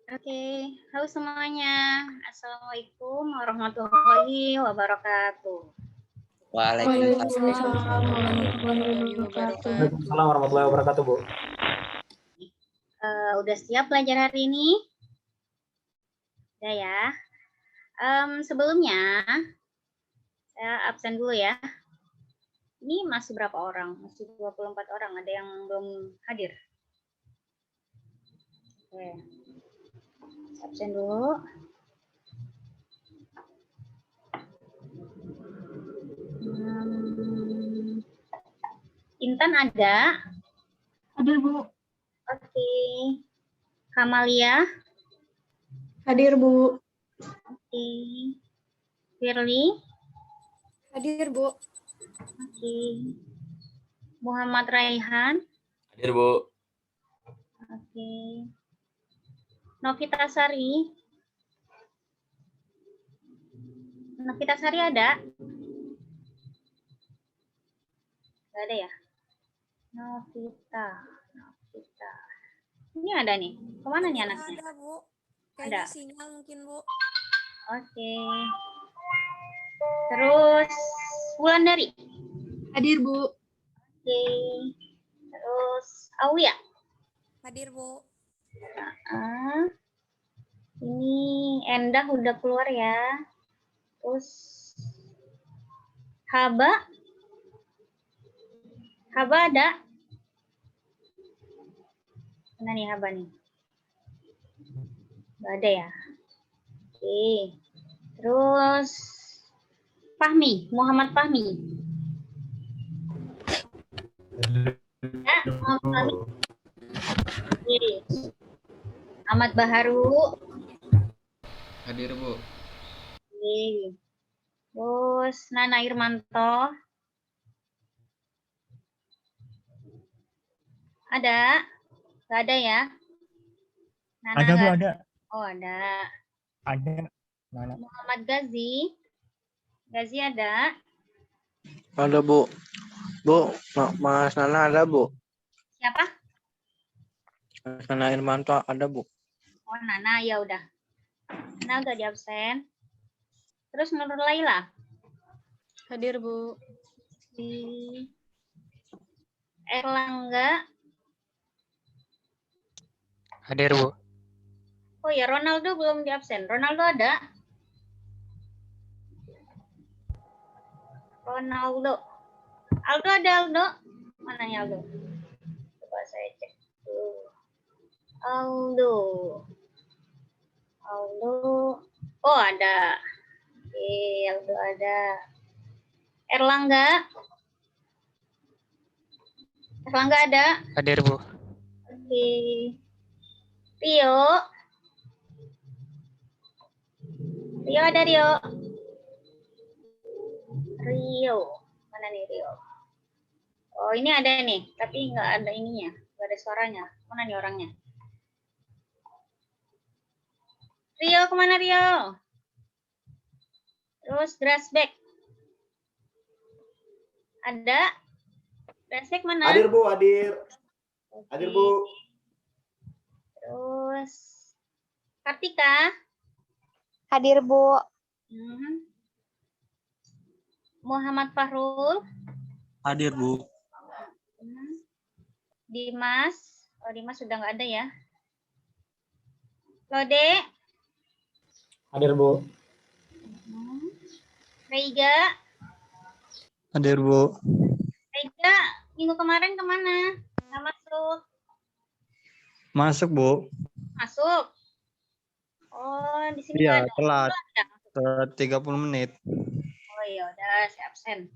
Oke, halo semuanya. Assalamualaikum warahmatullahi wabarakatuh. Waalaikumsalam warahmatullahi wabarakatuh. Waalaikumsalam warahmatullahi wabarakatuh, Bu. Udah siap belajar hari ini? Udah ya. Sebelumnya, saya absen dulu ya. Ini masih berapa orang? Masih 24 orang. Ada yang belum hadir? Oke. Absen dulu. Intan ada? Hadir, Bu. Oke. Kamalia? Hadir, Bu. Oke. Firly? Hadir, Bu. Oke. Muhammad Raihan? Hadir, Bu. Oke. Novita Sari? Novita Sari ada? Gak ada ya? Novita. Ini ada nih. Kemana nih anaknya? Ada, Bu. Kayaknya Ada. sinyal mungkin, Bu. Oke. Terus Wulandari. Hadir, Bu. Oke. Terus Aulia. Hadir, Bu. Ini Endah udah keluar ya. Terus Haba. Haba ada? Mana nih Haba nih? Gak ada ya. Oke. Terus Fahmi, Muhammad Fahmi. Ya, Muhammad Fahmi. Oke. Ahmad Baharu. Hadir, Bu. Oke. Terus Nana Irmanto. Ada? Gak ada ya? Nana Ada, Bu, nggak- ada. Oh, ada. Ada. Mana? Muhammad Gazi. Gazi ada? Ada, Bu. Bu, Mas Nana ada, Bu. Siapa? Mas Nana Irmanto ada, Bu. Oh, Nana, ya udah. Nana udah di absen. Terus Nurul Laila. Hadir, Bu. Di Erlangga. Hadir, Bu. Oh ya, Ronaldo belum di absen. Ronaldo ada? Ronaldo. Aldo ada, Aldo? Mana ya Aldo? Coba saya cek dulu. Aldo. Aldo. Oh, ada. Oke, Aldo ada. Erlangga. Erlangga ada? Hadir, Bu. Oke. Rio. Rio ada, Rio. Rio. Mana nih Rio? Oh, ini ada nih, tapi nggak ada ininya, nggak ada suaranya. Mana nih orangnya? Rio, kemana Rio? Terus Drasbek. Ada? Drasbek mana? Hadir, Bu, hadir. Oke. Hadir, Bu. Terus Kartika. Hadir, Bu. Muhammad Fahrul. Hadir, Bu. Dimas. Oh, Dimas sudah nggak ada ya. Lode. Hadir, Bu. Reiga. Hadir, Bu. Reiga, minggu kemarin kemana? Nggak masuk. Masuk, Bu. Masuk. Oh, di sini Iya, nggak ada. telat. Oh, ada. Ke 30 menit. Oh ya udah, saya absen.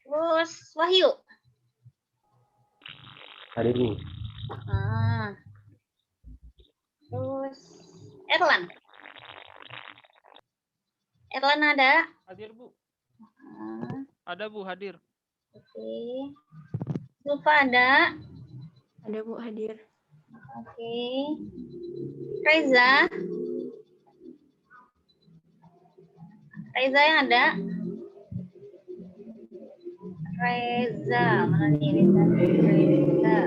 Terus Wahyu. Hadir, Bu. Ah. Terus Erlan. Erlan ada? Hadir, Bu. Ah, Ada, Bu, hadir. oke. Zulfa ada? Ada Bu, hadir. Oke. Reza. Reza yang ada? Reza, mana nih Reza?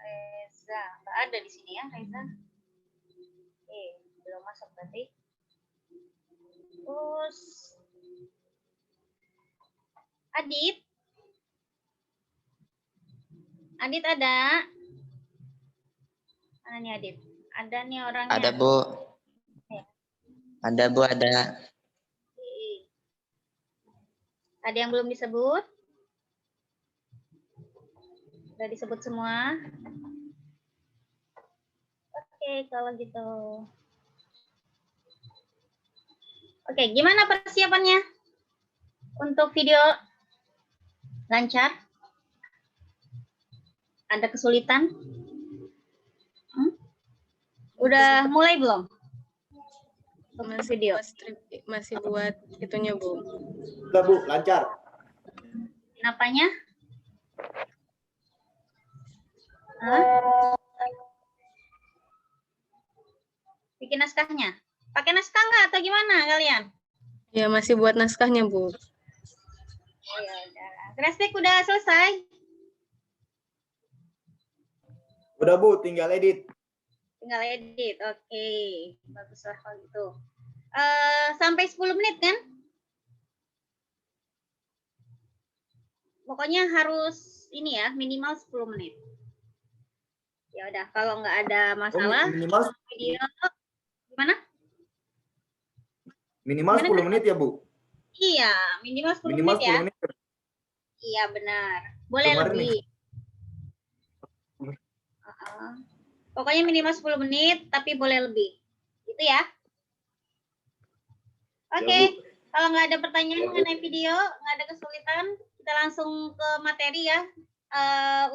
Reza, nggak ada di sini ya Reza. Oke, belum masuk berarti. Terus Adit. Adit ada? Mana nih Adit? Ada nih orangnya. Ada, Bu. Ada, Bu, ada. Oke. Ada yang belum disebut? Sudah disebut semua? Oke, kalau gitu. Oke, gimana persiapannya? Untuk video lancar? Ada kesulitan? Udah mulai belum? Untuk video. Masih buat itunya Bu. Udah, Bu. Lancar. Apanya? Hah? Bikin naskahnya? Pakai naskah nggak atau gimana kalian? Ya masih buat naskahnya Bu. Ya udah. Grafik udah selesai? Udah, Bu. Tinggal edit. Tinggal edit. Oke. Baguslah kalau gitu. Sampai 10 menit kan? Pokoknya harus ini ya, minimal 10 menit. Ya udah, kalau nggak ada masalah, Minimal video gimana? minimal Gimana, 10 menit ya, Bu. Iya, minimal 10 Minimal menit ya. 10 menit. Iya, benar. Boleh Kemarin lebih. Pokoknya minimal 10 menit, tapi boleh lebih. Gitu ya. Oke, Ya, Bu. kalau nggak ada pertanyaan mengenai video, nggak ada kesulitan, kita langsung ke materi ya.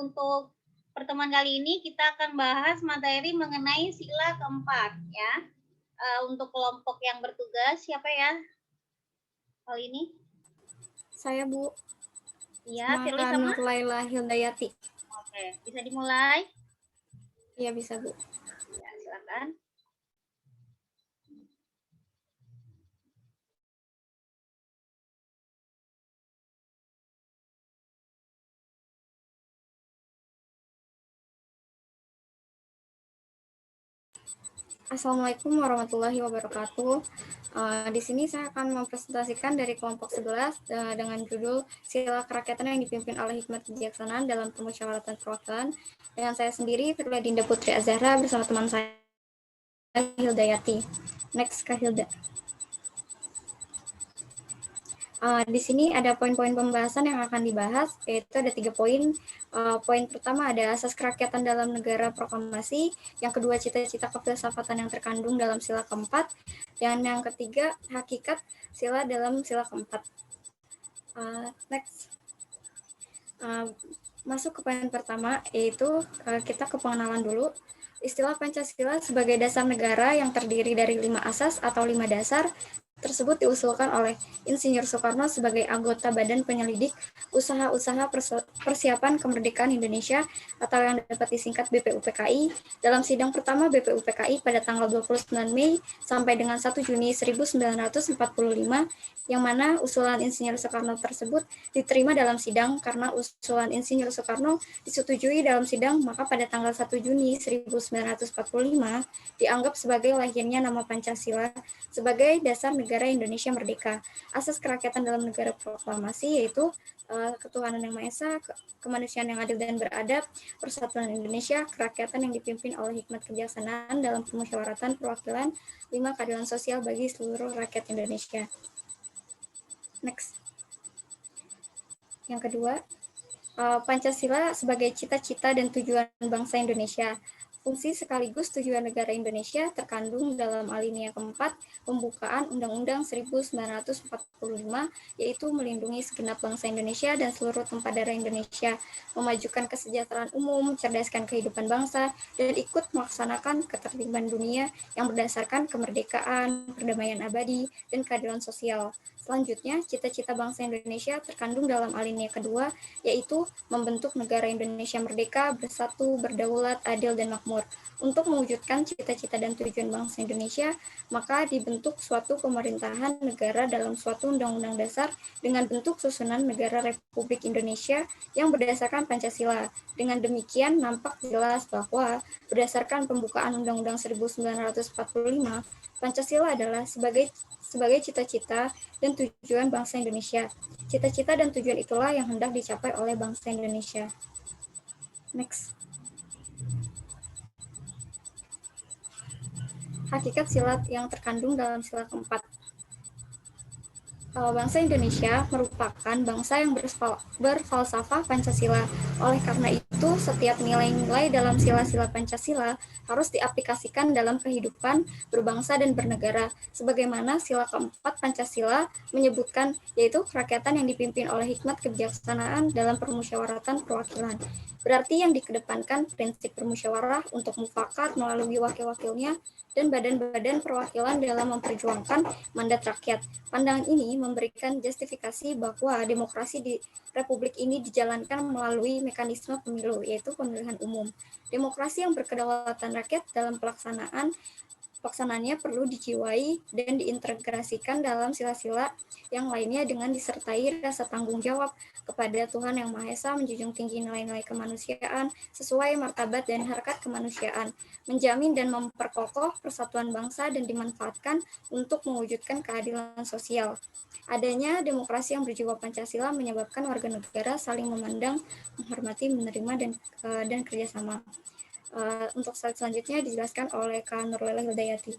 Untuk pertemuan kali ini kita akan bahas materi mengenai sila keempat ya. Untuk kelompok yang bertugas, siapa ya? Kali ini? Saya Bu. Iya, Firly sama? Laila Hildayati. Oke, bisa dimulai? Iya bisa Bu. Ya, silakan. Assalamualaikum warahmatullahi wabarakatuh. Di sini saya akan mempresentasikan dari kelompok 11 dengan judul Sila Kerakyatan yang dipimpin oleh hikmat kebijaksanaan dalam permusyawaratan perwakilan. Dengan saya sendiri, Firly Dinda Putri Azhara bersama teman saya Hildayati. Next ke Hilda. Di sini ada poin-poin pembahasan yang akan dibahas, yaitu ada 3 poin. Poin pertama ada asas kerakyatan dalam negara proklamasi, yang kedua cita-cita kefilsafatan yang terkandung dalam sila keempat, dan yang ketiga hakikat sila dalam sila keempat. Next. Masuk ke poin pertama, yaitu kita ke pengenalan dulu. Istilah Pancasila sebagai dasar negara yang terdiri dari 5 asas atau 5 dasar tersebut diusulkan oleh Insinyur Soekarno sebagai anggota Badan Penyelidik Usaha-Usaha Persiapan Kemerdekaan Indonesia atau yang dapat disingkat BPUPKI dalam sidang pertama BPUPKI pada tanggal 29 Mei sampai dengan 1 Juni 1945, yang mana usulan Insinyur Soekarno tersebut diterima dalam sidang karena usulan Insinyur Soekarno disetujui dalam sidang, maka pada tanggal 1 Juni 1945 dianggap sebagai lahirnya nama Pancasila sebagai dasar negara negara Indonesia merdeka. Asas kerakyatan dalam negara proklamasi yaitu ketuhanan yang Maha Esa, kemanusiaan yang adil dan beradab, persatuan Indonesia, kerakyatan yang dipimpin oleh hikmat kebijaksanaan dalam permusyawaratan perwakilan, 5 keadilan sosial bagi seluruh rakyat Indonesia. Next. Yang kedua, Pancasila sebagai cita-cita dan tujuan bangsa Indonesia. Fungsi sekaligus tujuan negara Indonesia terkandung dalam alinea keempat pembukaan Undang-Undang 1945, yaitu melindungi segenap bangsa Indonesia dan seluruh tempat daerah Indonesia, memajukan kesejahteraan umum, mencerdaskan kehidupan bangsa, dan ikut melaksanakan ketertiban dunia yang berdasarkan kemerdekaan, perdamaian abadi, dan keadilan sosial. Selanjutnya, cita-cita bangsa Indonesia terkandung dalam alinea kedua, yaitu membentuk negara Indonesia merdeka, bersatu, berdaulat, adil, dan makmur. Untuk mewujudkan cita-cita dan tujuan bangsa Indonesia, maka dibentuk suatu pemerintahan negara dalam suatu undang-undang dasar dengan bentuk susunan negara Republik Indonesia yang berdasarkan Pancasila. Dengan demikian, nampak jelas bahwa berdasarkan pembukaan Undang-Undang 1945, Pancasila adalah sebagai cita-cita dan tujuan bangsa Indonesia. Cita-cita dan tujuan itulah yang hendak dicapai oleh bangsa Indonesia. Next. Hakikat silat yang terkandung dalam sila keempat. Bangsa Indonesia merupakan bangsa yang berfalsafah Pancasila. Oleh karena itu, setiap nilai-nilai dalam sila-sila Pancasila harus diaplikasikan dalam kehidupan berbangsa dan bernegara. Sebagaimana sila keempat Pancasila menyebutkan, yaitu kerakyatan yang dipimpin oleh hikmat kebijaksanaan dalam permusyawaratan perwakilan. Berarti yang dikedepankan prinsip bermusyawarah untuk mufakat melalui wakil-wakilnya dan badan-badan perwakilan dalam memperjuangkan mandat rakyat. Pandangan ini memberikan justifikasi bahwa demokrasi di Republik ini dijalankan melalui mekanisme pemilu, yaitu pemilihan umum. Demokrasi yang berkedaulatan rakyat dalam pelaksanaannya perlu dijiwai dan diintegrasikan dalam sila-sila yang lainnya dengan disertai rasa tanggung jawab kepada Tuhan Yang Maha Esa, menjunjung tinggi nilai-nilai kemanusiaan sesuai martabat dan harkat kemanusiaan, menjamin dan memperkokoh persatuan bangsa dan dimanfaatkan untuk mewujudkan keadilan sosial. Adanya demokrasi yang berjiwa Pancasila menyebabkan warga negara saling memandang, menghormati, menerima, dan kerjasama. Untuk slide selanjutnya dijelaskan oleh Kak Nurlela Hidayati.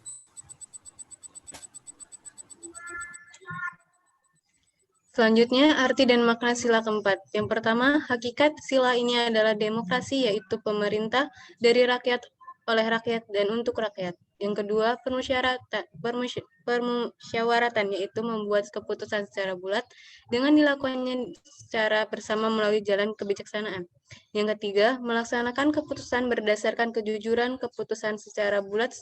Selanjutnya, arti dan makna sila keempat. Yang pertama, hakikat sila ini adalah demokrasi, yaitu pemerintah dari rakyat, oleh rakyat, dan untuk rakyat. Yang kedua, permusyawaratan, yaitu membuat keputusan secara bulat dengan dilakukannya secara bersama melalui jalan kebijaksanaan. Yang ketiga, melaksanakan keputusan berdasarkan kejujuran keputusan secara bulat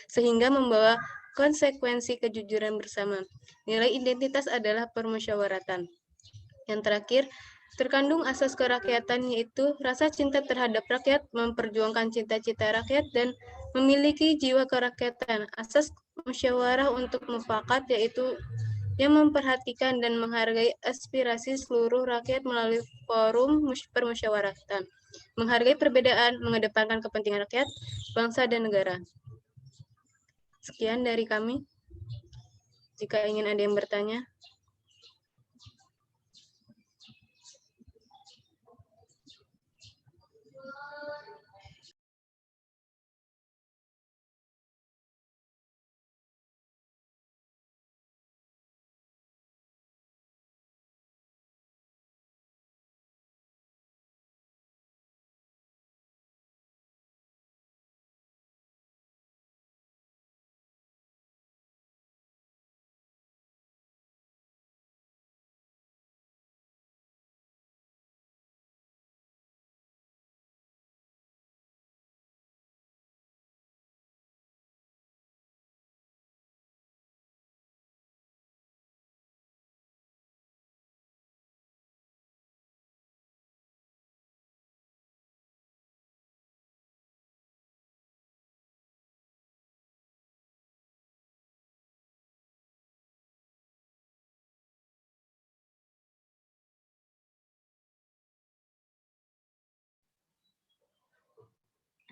sehingga membawa konsekuensi kejujuran bersama. Nilai identitas adalah permusyawaratan. Yang terakhir, terkandung asas kerakyatan, yaitu rasa cinta terhadap rakyat, memperjuangkan cita-cita rakyat, dan memiliki jiwa kerakyatan. Asas musyawarah untuk mufakat, yaitu yang memperhatikan dan menghargai aspirasi seluruh rakyat melalui forum permusyawaratan. Menghargai perbedaan, mengedepankan kepentingan rakyat, bangsa, dan negara. Sekian dari kami. Jika ingin ada yang bertanya.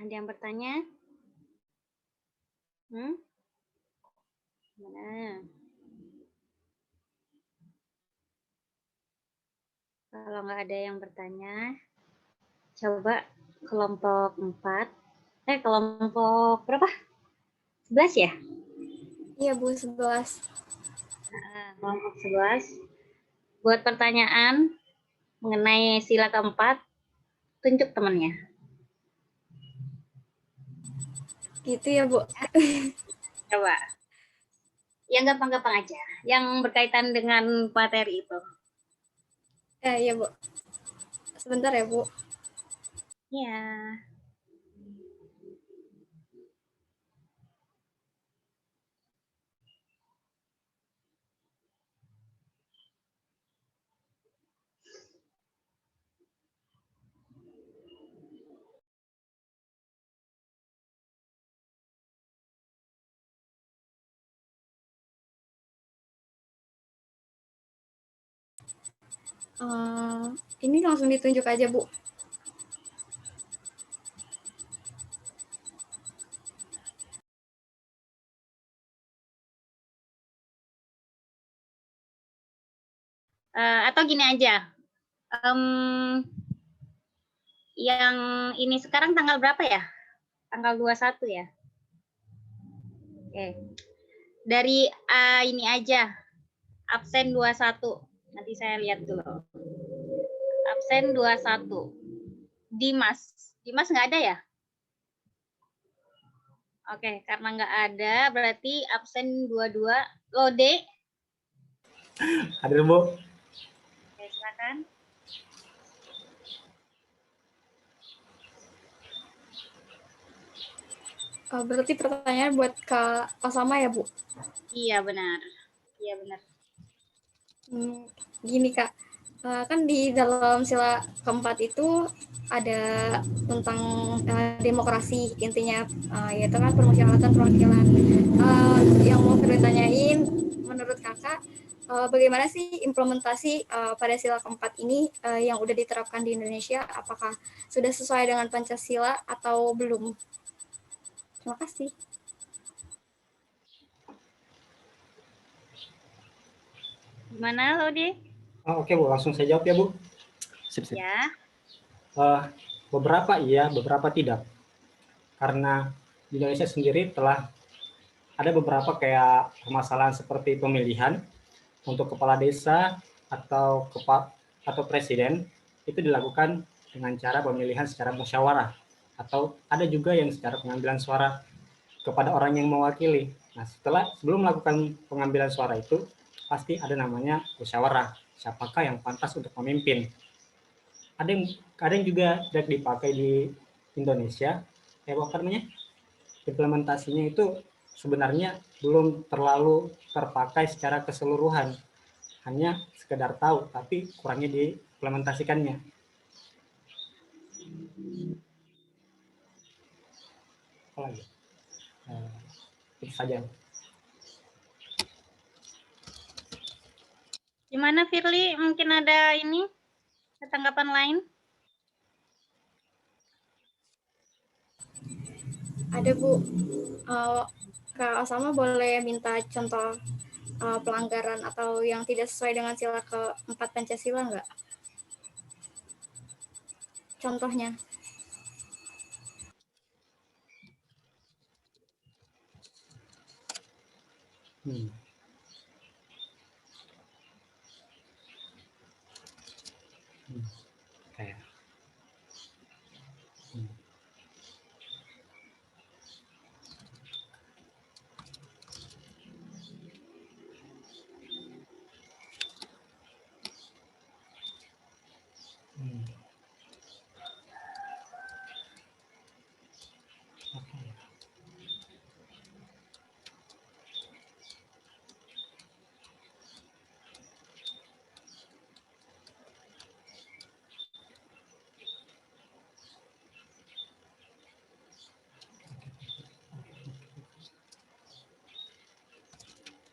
Ada yang bertanya? Mana? Kalau nggak ada yang bertanya, coba kelompok 4. Kelompok berapa? 11 ya? Iya Bu, 11. Kelompok 11. Buat pertanyaan mengenai sila keempat, tunjuk temannya. Gitu ya Bu. Coba. Yang gampang-gampang aja. Yang berkaitan dengan materi itu. Iya Bu. Sebentar ya Bu. Ya. Ini langsung ditunjuk aja Bu. Atau gini aja. Yang ini sekarang tanggal berapa ya? Tanggal 21 ya? Oke. Dari ini aja. Absen 21. Nanti saya lihat dulu. Absen 21. Dimas. Dimas nggak ada ya? Oke, karena nggak ada, berarti absen 22. Lode. Hadir, Bu. Oke, silakan. Berarti pertanyaan buat Kak Osama ya Bu? Iya, benar. Iya, benar. Gini Kak, kan di dalam sila keempat itu ada tentang demokrasi, intinya yaitu kan permusyawaratan perwakilan. Yang mau ditanyain, menurut Kakak, bagaimana sih implementasi pada sila keempat ini yang udah diterapkan di Indonesia? Apakah sudah sesuai dengan Pancasila atau belum? Terima kasih. Gimana, Lode? Oke, Bu. Langsung saya jawab ya, Bu. Sip. Ya. Beberapa iya, beberapa tidak. Karena di Indonesia sendiri telah ada beberapa kayak permasalahan seperti pemilihan untuk kepala desa atau presiden itu dilakukan dengan cara pemilihan secara musyawarah, atau ada juga yang secara pengambilan suara kepada orang yang mewakili. Nah, sebelum melakukan pengambilan suara itu pasti ada namanya musyawarah. Siapakah yang pantas untuk memimpin? Ada yang juga tidak dipakai di Indonesia. Apa namanya? Implementasinya itu sebenarnya belum terlalu terpakai secara keseluruhan. Hanya sekedar tahu, tapi kurangnya diimplementasikannya. Apa lagi? Itu saja. Gimana, Firly? Mungkin ada ini tanggapan lain? Ada Bu. Kak Osama boleh minta contoh pelanggaran atau yang tidak sesuai dengan sila keempat Pancasila nggak? Contohnya. Kayak.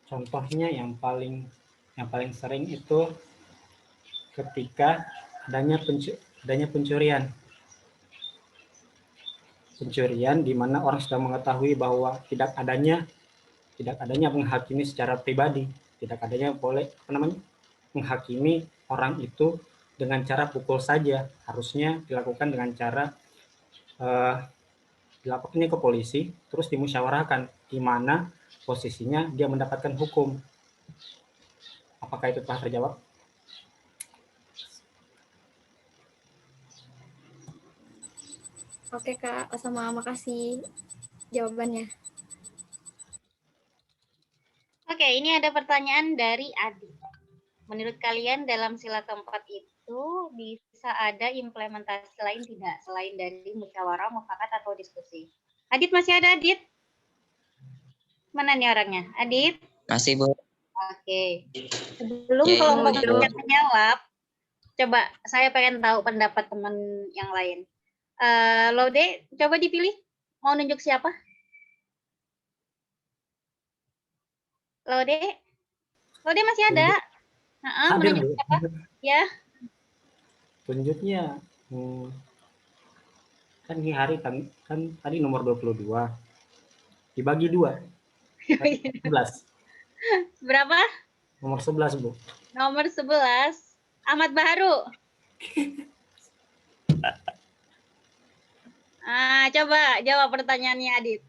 Contohnya yang paling sering itu ketika adanya pencurian di mana orang sudah mengetahui bahwa tidak adanya menghakimi secara pribadi, tidak adanya menghakimi orang itu dengan cara pukul saja. Harusnya dilakukan dengan cara dilaporkannya ke polisi, terus dimusyawarahkan di mana posisinya dia mendapatkan hukum. Apakah itu telah terjawab? Oke Kak, sama makasih jawabannya. Oke, ini ada pertanyaan dari Adi. Menurut kalian dalam sila keempat itu bisa ada implementasi lain tidak selain dari musyawarah, mufakat atau diskusi? Adit masih ada, Adit? Mana nih orangnya? Adit? Masih, Bu. Oke. Sebelum Ya, kelompok mau yang jawab. menjawab, coba saya pengen tahu pendapat teman yang lain. Laude, coba dipilih. Mau nunjuk siapa? Laude? Laude masih ada? Hadir, Menunjuk Bu. siapa? Ya. Tunjuknya kan ini hari kan tadi nomor 22. Dibagi 2. 11. Berapa? Nomor 11, Bu. Nomor 11. Ahmad Baharu. Coba jawab pertanyaannya Adit.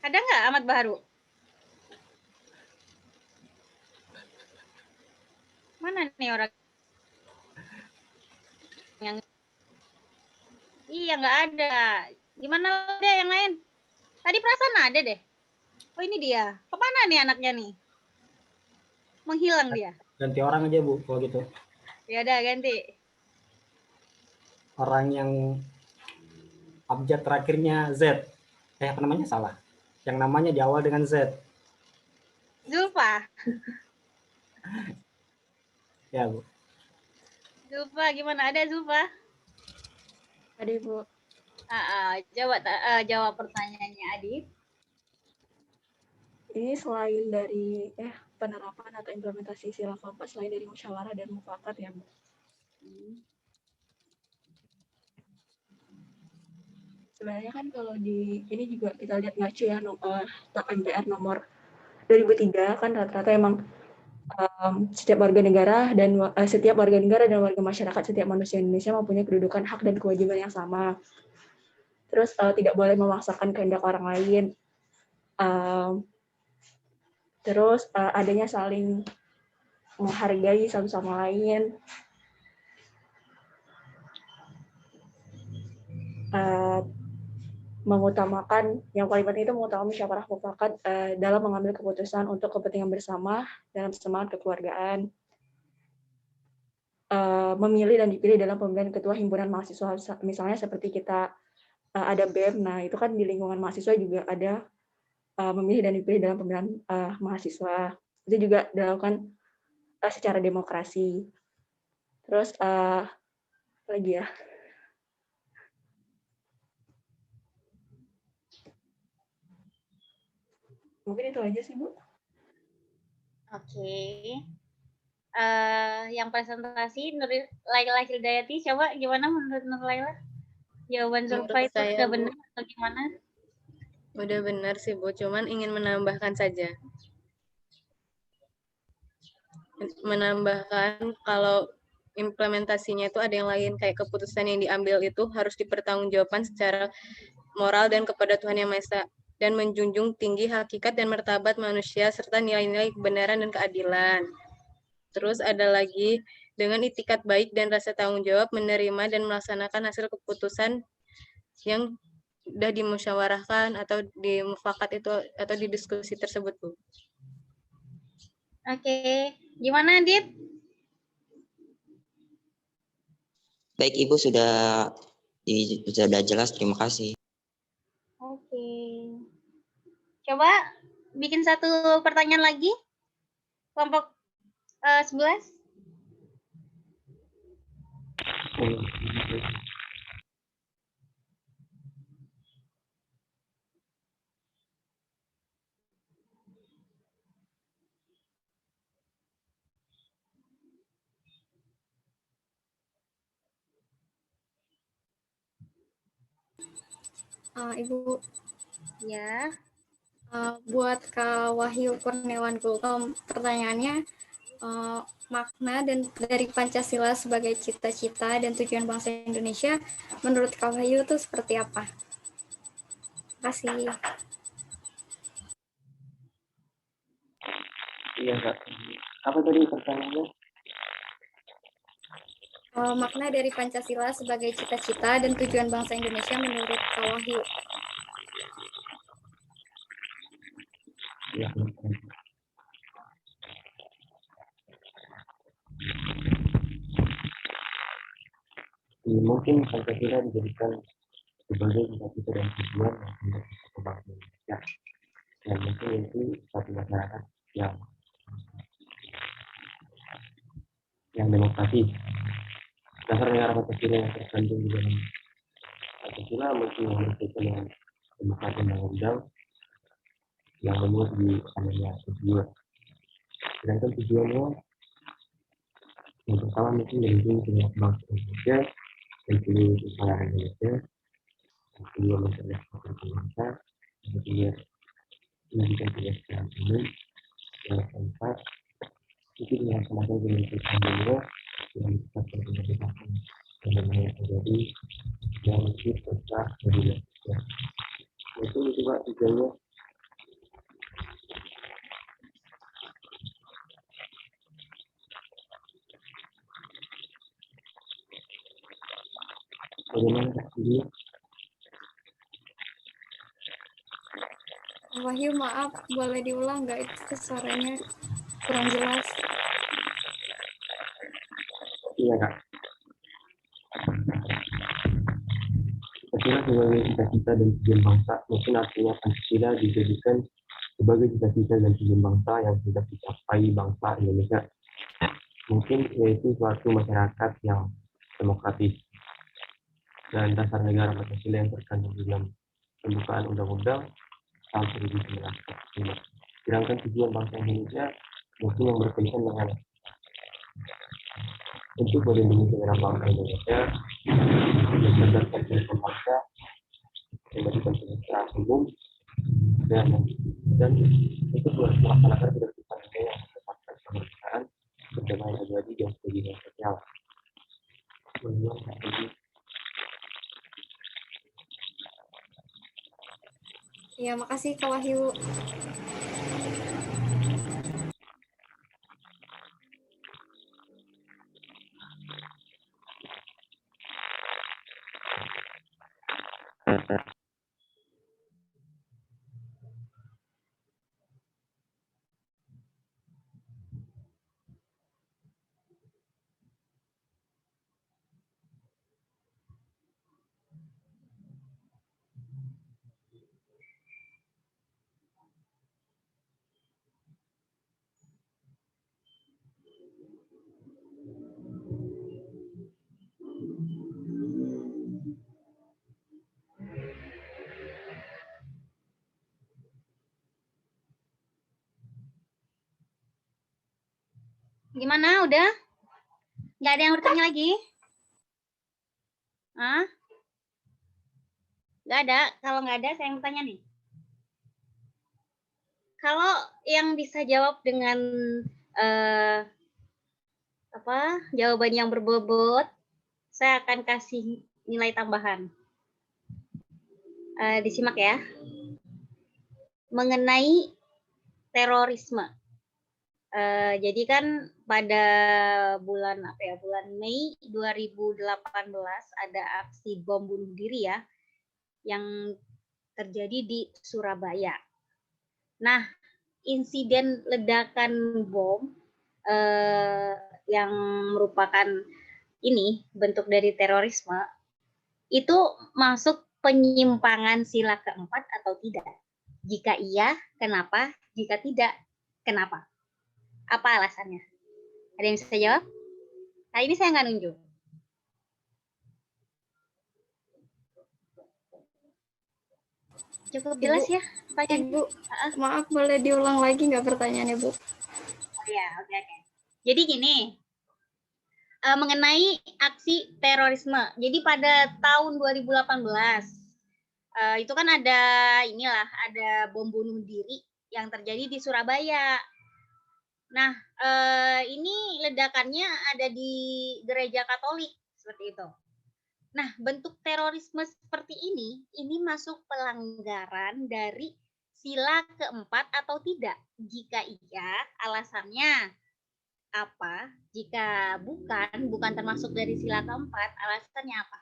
Ada nggak Ahmad Baharu? Mana nih orang yang iya nggak ada. Gimana deh yang lain? Tadi perasaan ada deh. Oh ini dia. Kemana nih anaknya nih? Menghilang dia. Ganti orang aja, Bu, kalau gitu. Ya udah ganti. Orang yang abjad terakhirnya Z. Apa namanya? Salah. Yang namanya di awal dengan Z. Zulfa. Ya, Bu. Zulfa gimana? Ada Zulfa? Ada Bu. Jawab pertanyaannya Adit. Ini selain dari penerapan atau implementasi sila keempat selain dari musyawarah dan mufakat ya, Bu. Sebenarnya kan kalau di ini juga kita lihat ngacu ya MPR nomor 2003 kan rata-rata emang setiap warga negara dan warga masyarakat setiap manusia Indonesia mempunyai kedudukan hak dan kewajiban yang sama. Terus tidak boleh memaksakan kehendak orang lain. Terus adanya saling menghargai satu sama lain. Mengutamakan yang paling penting itu mengutamakan musyawarah mufakat dalam mengambil keputusan untuk kepentingan bersama dalam semangat kekeluargaan. Memilih dan dipilih dalam pemilihan ketua himpunan mahasiswa, misalnya seperti kita ada BEM, nah itu kan di lingkungan mahasiswa juga ada memilih dan dipilih dalam pemilihan mahasiswa. Itu juga dilakukan secara demokrasi. Terus lagi ya. Mungkin itu aja sih, Bu. Oke. Yang presentasi Laila Hidayati, coba gimana menurut Nur Laila? Jawaban Zulfa itu saya, udah Bu, benar atau gimana? udah benar sih Bu, cuman ingin menambahkan saja. Menambahkan kalau implementasinya itu ada yang lain, kayak keputusan yang diambil itu harus dipertanggungjawabkan secara moral dan kepada Tuhan Yang Maha Esa, dan menjunjung tinggi hakikat dan martabat manusia serta nilai-nilai kebenaran dan keadilan. Terus ada lagi dengan itikat baik dan rasa tanggung jawab menerima dan melaksanakan hasil keputusan yang sudah dimusyawarahkan atau di mufakat itu atau di diskusi tersebut, Bu. Oke, gimana Dit? Baik, Ibu sudah jelas, terima kasih. Oke. Coba bikin satu pertanyaan lagi. Kelompok 11. Ibu. Ya. Buat Kak Wahyu Kurniawan Gultom, pertanyaannya makna dan dari Pancasila sebagai cita-cita dan tujuan bangsa Indonesia menurut Kak Wahyu itu seperti apa? Terima kasih. Iya Kak. Apa tadi pertanyaannya? Makna dari Pancasila sebagai cita-cita dan tujuan bangsa Indonesia menurut Kak Wahyu. Iya. Mungkin Pancasila dijadikan sebagai cita-cita dan tujuan yang hendak kita bangsa Indonesia. Dan mungkin itu satu masyarakat yang demokratis. Dasar negara Pancasila yang terkandung di dalam Pancasila mungkin yang berkaitan dengan demokrasi undang-undang yang memuat di namanya tujuan. Sedangkan tujuannya yang pertama mungkin melindungi semua bangsa Indonesia dan seluruh usaha Indonesia. Yang kedua mencerdaskan bangsa. Yang ketiga menjadikan kebiasaan umum. Yang keempat itu dengan semakin dimensikan dunia yang ditetapkan kemerdekaan dan yang terjadi yang itu tetap dari itu juga tujuannya. Bagaimana dia? Wahyu, maaf, boleh diulang nggak? Itu suaranya kurang jelas. Iya Kak. Pancasila sebagai cita-cita dan tujuan bangsa, mungkin artinya Pancasila dijadikan sebagai cita-cita dan tujuan bangsa yang sudah dicapai bangsa Indonesia. Mungkin yaitu suatu masyarakat yang demokratis dan dasar negara Pancasila yang terkandung di dalam pembukaan undang-undang tahun 1945. Sedangkan tujuan bangsa Indonesia mungkin yang berkaitan dengan untuk melindungi segenap bangsa Indonesia, berdasarkan kehidupan bangsa, memberikan kesejahteraan umum, dan itu harus melaksanakan ketertiban yang mendapatkan kemerdekaan, berdamai abadi dan keadilan sosial. Ya, makasih Kak Wahyu. Gimana? Udah? Nggak ada yang bertanya lagi? Hah? Nggak ada? Kalau nggak ada, saya yang bertanya nih. Kalau yang bisa jawab dengan jawaban yang berbobot, saya akan kasih nilai tambahan. Disimak ya. Mengenai terorisme. Jadi kan pada bulan Mei 2018 ada aksi bom bunuh diri ya yang terjadi di Surabaya. Nah, insiden ledakan bom yang merupakan ini bentuk dari terorisme itu masuk penyimpangan sila keempat atau tidak? Jika iya, kenapa? Jika tidak, kenapa? Apa alasannya? Ada yang bisa jawab? Nah, ini saya nggak nunjuk. Cukup jelas ya? Ibu, maaf boleh diulang lagi nggak pertanyaannya, Bu? Oh ya, oke. Jadi gini, mengenai aksi terorisme. Jadi pada tahun 2018 Itu kan ada bom bunuh diri yang terjadi di Surabaya. Nah, ini ledakannya ada di gereja Katolik seperti itu. Nah, bentuk terorisme seperti ini masuk pelanggaran dari sila keempat atau tidak? Jika iya, alasannya apa? Jika bukan termasuk dari sila keempat, alasannya apa?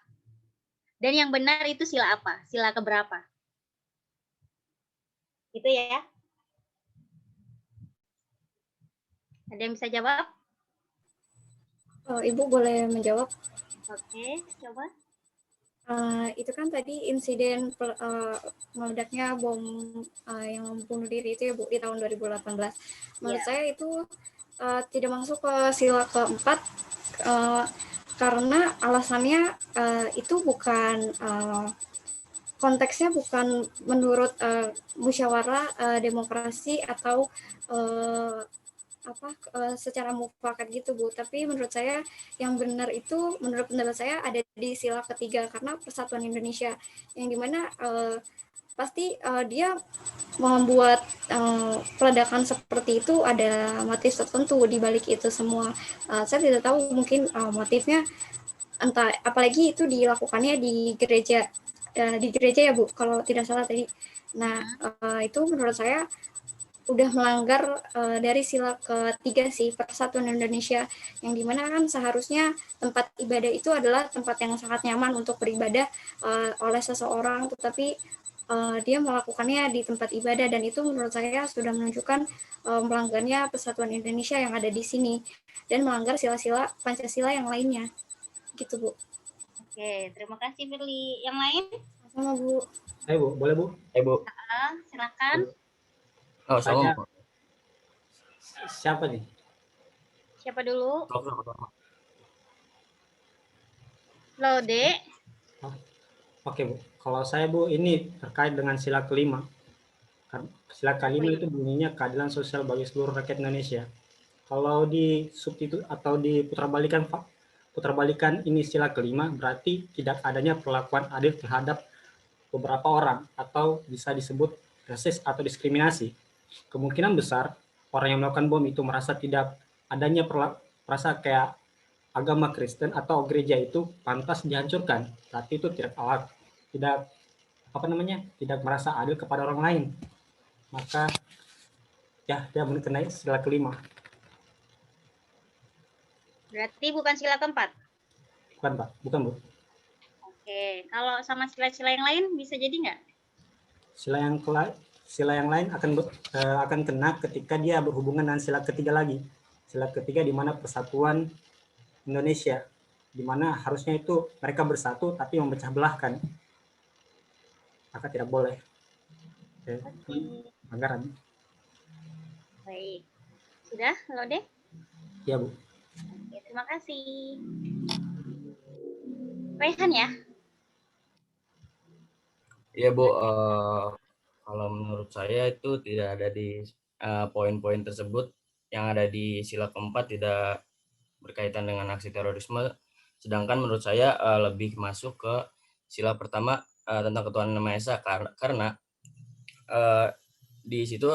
Dan yang benar itu sila apa? Sila keberapa? Gitu ya. Ada yang bisa jawab? Ibu boleh menjawab? Oke, coba. Itu kan tadi insiden meledaknya bom yang bunuh diri itu ya Bu di tahun 2018. Menurut saya itu tidak masuk ke sila keempat karena alasannya itu bukan konteksnya bukan menurut musyawarah demokrasi atau secara mufakat gitu Bu, tapi menurut saya yang benar itu menurut pendapat saya ada di sila ketiga karena Persatuan Indonesia yang dimana pasti dia membuat peledakan seperti itu ada motif tertentu di balik itu semua. Saya tidak tahu mungkin motifnya entah, apalagi itu dilakukannya di gereja ya Bu kalau tidak salah tadi. Nah itu menurut saya udah melanggar dari sila ketiga sih Persatuan Indonesia yang dimana kan seharusnya tempat ibadah itu adalah tempat yang sangat nyaman untuk beribadah oleh seseorang, tetapi dia melakukannya di tempat ibadah dan itu menurut saya sudah menunjukkan melanggarnya Persatuan Indonesia yang ada di sini dan melanggar sila-sila Pancasila yang lainnya gitu Bu. Oke, terima kasih Firly. Yang lain? Sama Bu. Ayo Bu, boleh Bu? Ayo Bu. Silakan. Oh, sama. Siapa nih? Siapa dulu? Lode. Oke Bu, kalau saya Bu ini terkait dengan sila kelima. Sila kelima itu bunyinya keadilan sosial bagi seluruh rakyat Indonesia. Kalau di substitut atau putrabalikan ini sila kelima berarti tidak adanya perlakuan adil terhadap beberapa orang atau bisa disebut rasis atau diskriminasi. Kemungkinan besar orang yang melakukan bom itu merasa tidak adanya merasa kayak agama Kristen atau gereja itu pantas dihancurkan, tapi itu tidak merasa adil kepada orang lain, maka ya dia mengenai sila kelima. Berarti bukan sila keempat? Bukan Pak, bukan Bu. Oke, kalau sama sila-sila yang lain bisa jadi nggak? Sila yang lain akan kena ketika dia berhubungan dengan sila ketiga lagi. Sila ketiga di mana Persatuan Indonesia, di mana harusnya itu mereka bersatu tapi memecah belahkan. Maka tidak boleh. Anggaran. Baik. Sudah, Lode? Ya Bu. Oke, terima kasih. Rehan ya? Iya Bu, kalau menurut saya itu tidak ada di poin-poin tersebut yang ada di sila keempat tidak berkaitan dengan aksi terorisme, sedangkan menurut saya lebih masuk ke sila pertama tentang ketuhanan Yang Maha Esa karena di situ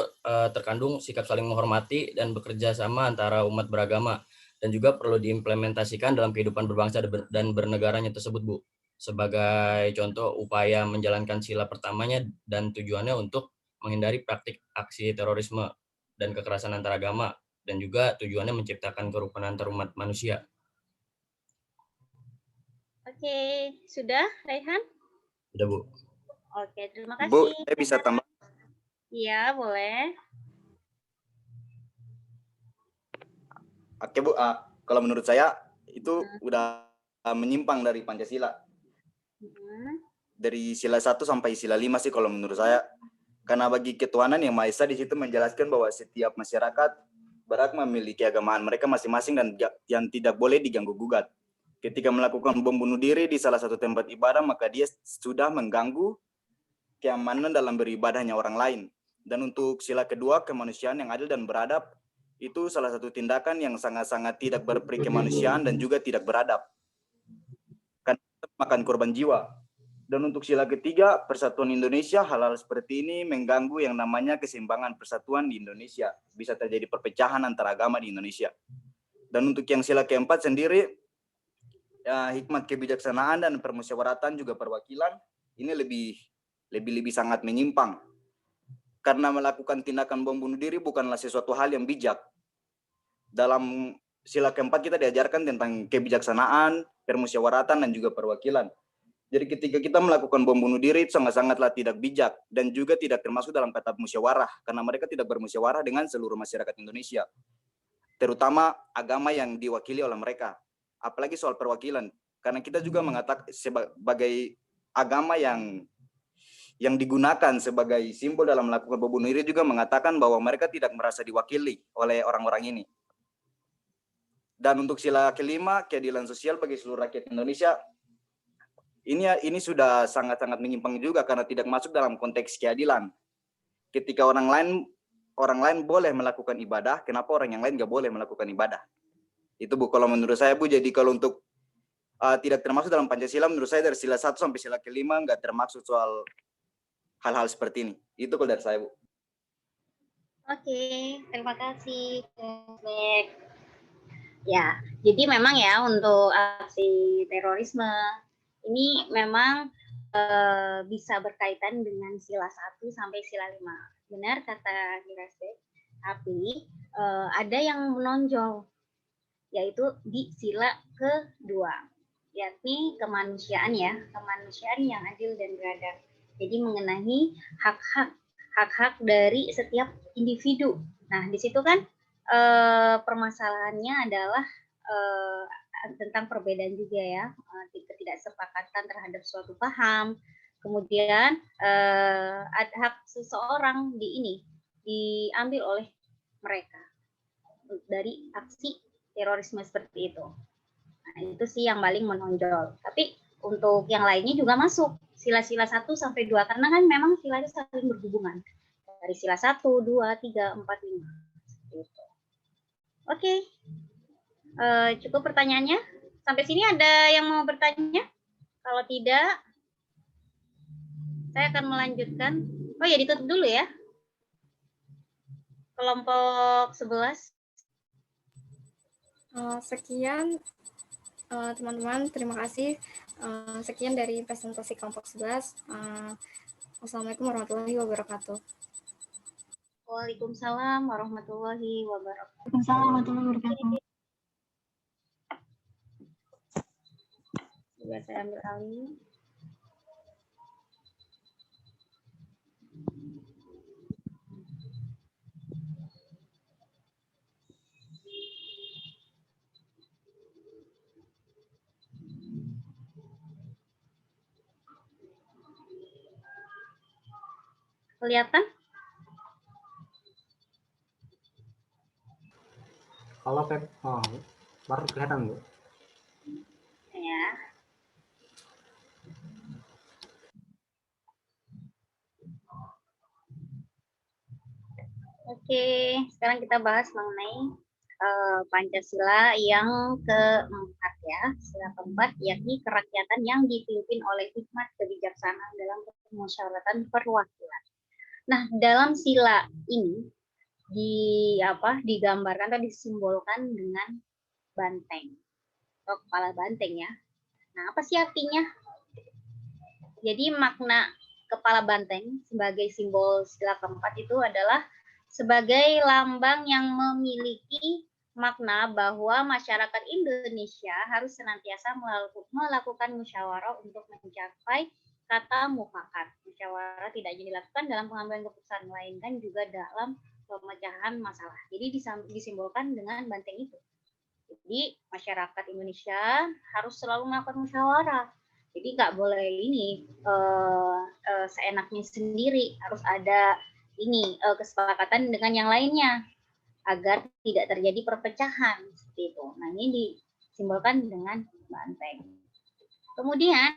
terkandung sikap saling menghormati dan bekerja sama antara umat beragama dan juga perlu diimplementasikan dalam kehidupan berbangsa dan bernegaranya tersebut Bu. Sebagai contoh upaya menjalankan sila pertamanya dan tujuannya untuk menghindari praktik aksi terorisme dan kekerasan antar agama dan juga tujuannya menciptakan kerukunan antar umat manusia. Oke, sudah Rehan? Sudah Bu. Oke, terima kasih. Bu, saya bisa tambah? Iya, boleh. Oke Bu, kalau menurut saya itu udah menyimpang dari Pancasila. Dari sila 1 sampai sila 5 sih kalau menurut saya. Karena bagi ketuhanan Yang Maha Esa di situ menjelaskan bahwa setiap masyarakat berhak memiliki agamaan mereka masing-masing dan yang tidak boleh diganggu-gugat. Ketika melakukan bom bunuh diri di salah satu tempat ibadah, maka dia sudah mengganggu keamanan dalam beribadahnya orang lain. Dan untuk sila kedua, kemanusiaan yang adil dan beradab, itu salah satu tindakan yang sangat-sangat tidak berperi kemanusiaan dan juga tidak beradab. Karena makan korban jiwa. Dan untuk sila ketiga, persatuan Indonesia, hal-hal seperti ini mengganggu yang namanya keseimbangan persatuan di Indonesia. Bisa terjadi perpecahan antar agama di Indonesia. Dan untuk yang sila keempat sendiri, ya, hikmat kebijaksanaan dan permusyawaratan juga perwakilan, ini lebih sangat menyimpang. Karena melakukan tindakan bom bunuh diri bukanlah sesuatu hal yang bijak. Dalam sila keempat kita diajarkan tentang kebijaksanaan, permusyawaratan, dan juga perwakilan. Jadi ketika kita melakukan bom bunuh diri itu sangat-sangatlah tidak bijak dan juga tidak termasuk dalam kata musyawarah karena mereka tidak bermusyawarah dengan seluruh masyarakat Indonesia, terutama agama yang diwakili oleh mereka. Apalagi soal perwakilan, karena kita juga mengatakan sebagai agama yang digunakan sebagai simbol dalam melakukan bom bunuh diri juga mengatakan bahwa mereka tidak merasa diwakili oleh orang-orang ini. Dan untuk sila kelima, keadilan sosial bagi seluruh rakyat Indonesia, ini sudah sangat-sangat menyimpang juga karena tidak masuk dalam konteks keadilan. Ketika orang lain boleh melakukan ibadah, kenapa orang yang lain nggak boleh melakukan ibadah? Itu Bu, kalau menurut saya Bu. Jadi kalau untuk tidak termasuk dalam Pancasila, menurut saya dari sila 1 sampai sila kelima nggak termasuk soal hal-hal seperti ini. Itu kalau dari saya Bu. Oke, terima kasih. Ya, jadi memang ya untuk aksi terorisme ini memang bisa berkaitan dengan sila 1 sampai sila 5. Benar kata Girasde. Tapi ada yang menonjol, yaitu di sila kedua, yakni kemanusiaan ya, kemanusiaan yang adil dan beradab. Jadi mengenai hak-hak dari setiap individu. Nah, di situ kan permasalahannya adalah tentang perbedaan juga ya, ketidaksepakatan terhadap suatu paham, kemudian hak seseorang diambil oleh mereka dari aksi terorisme seperti itu. Nah, itu sih yang paling menonjol. Tapi untuk yang lainnya juga masuk sila-sila 1 sampai 2 karena kan memang sila itu saling berhubungan. Dari sila 1, 2, 3, 4, 5. Gitu. Oke. Cukup pertanyaannya. Sampai sini ada yang mau bertanya? Kalau tidak, saya akan melanjutkan. Oh ya, ditutup dulu ya. Kelompok 11. Sekian teman-teman, terima kasih. Sekian dari presentasi kelompok 11. Wassalamualaikum warahmatullahi wabarakatuh. Waalaikumsalam warahmatullahi wabarakatuh. Waalaikumsalam warahmatullahi wabarakatuh. Coba saya ambil alih. Kelihatan? Kalau baru kelihatan Bu. Ya. Oke, sekarang kita bahas mengenai Pancasila yang keempat ya. Sila keempat yakni kerakyatan yang dipimpin oleh hikmat kebijaksanaan dalam permusyawaratan perwakilan. Nah, dalam sila ini digambarkan atau disimbolkan dengan banteng atau kepala banteng ya. Nah, apa sih artinya? Jadi makna kepala banteng sebagai simbol sila keempat itu adalah sebagai lambang yang memiliki makna bahwa masyarakat Indonesia harus senantiasa melakukan musyawarah untuk mencapai kata mufakat. Musyawarah tidak hanya dilakukan dalam pengambilan keputusan, melainkan juga dalam pemecahan masalah. Jadi disimbolkan dengan banteng itu. Jadi masyarakat Indonesia harus selalu melakukan musyawarah. Jadi nggak boleh seenaknya sendiri, harus ada kesepakatan dengan yang lainnya agar tidak terjadi perpecahan seperti itu. Nah, ini disimbolkan dengan banteng. Kemudian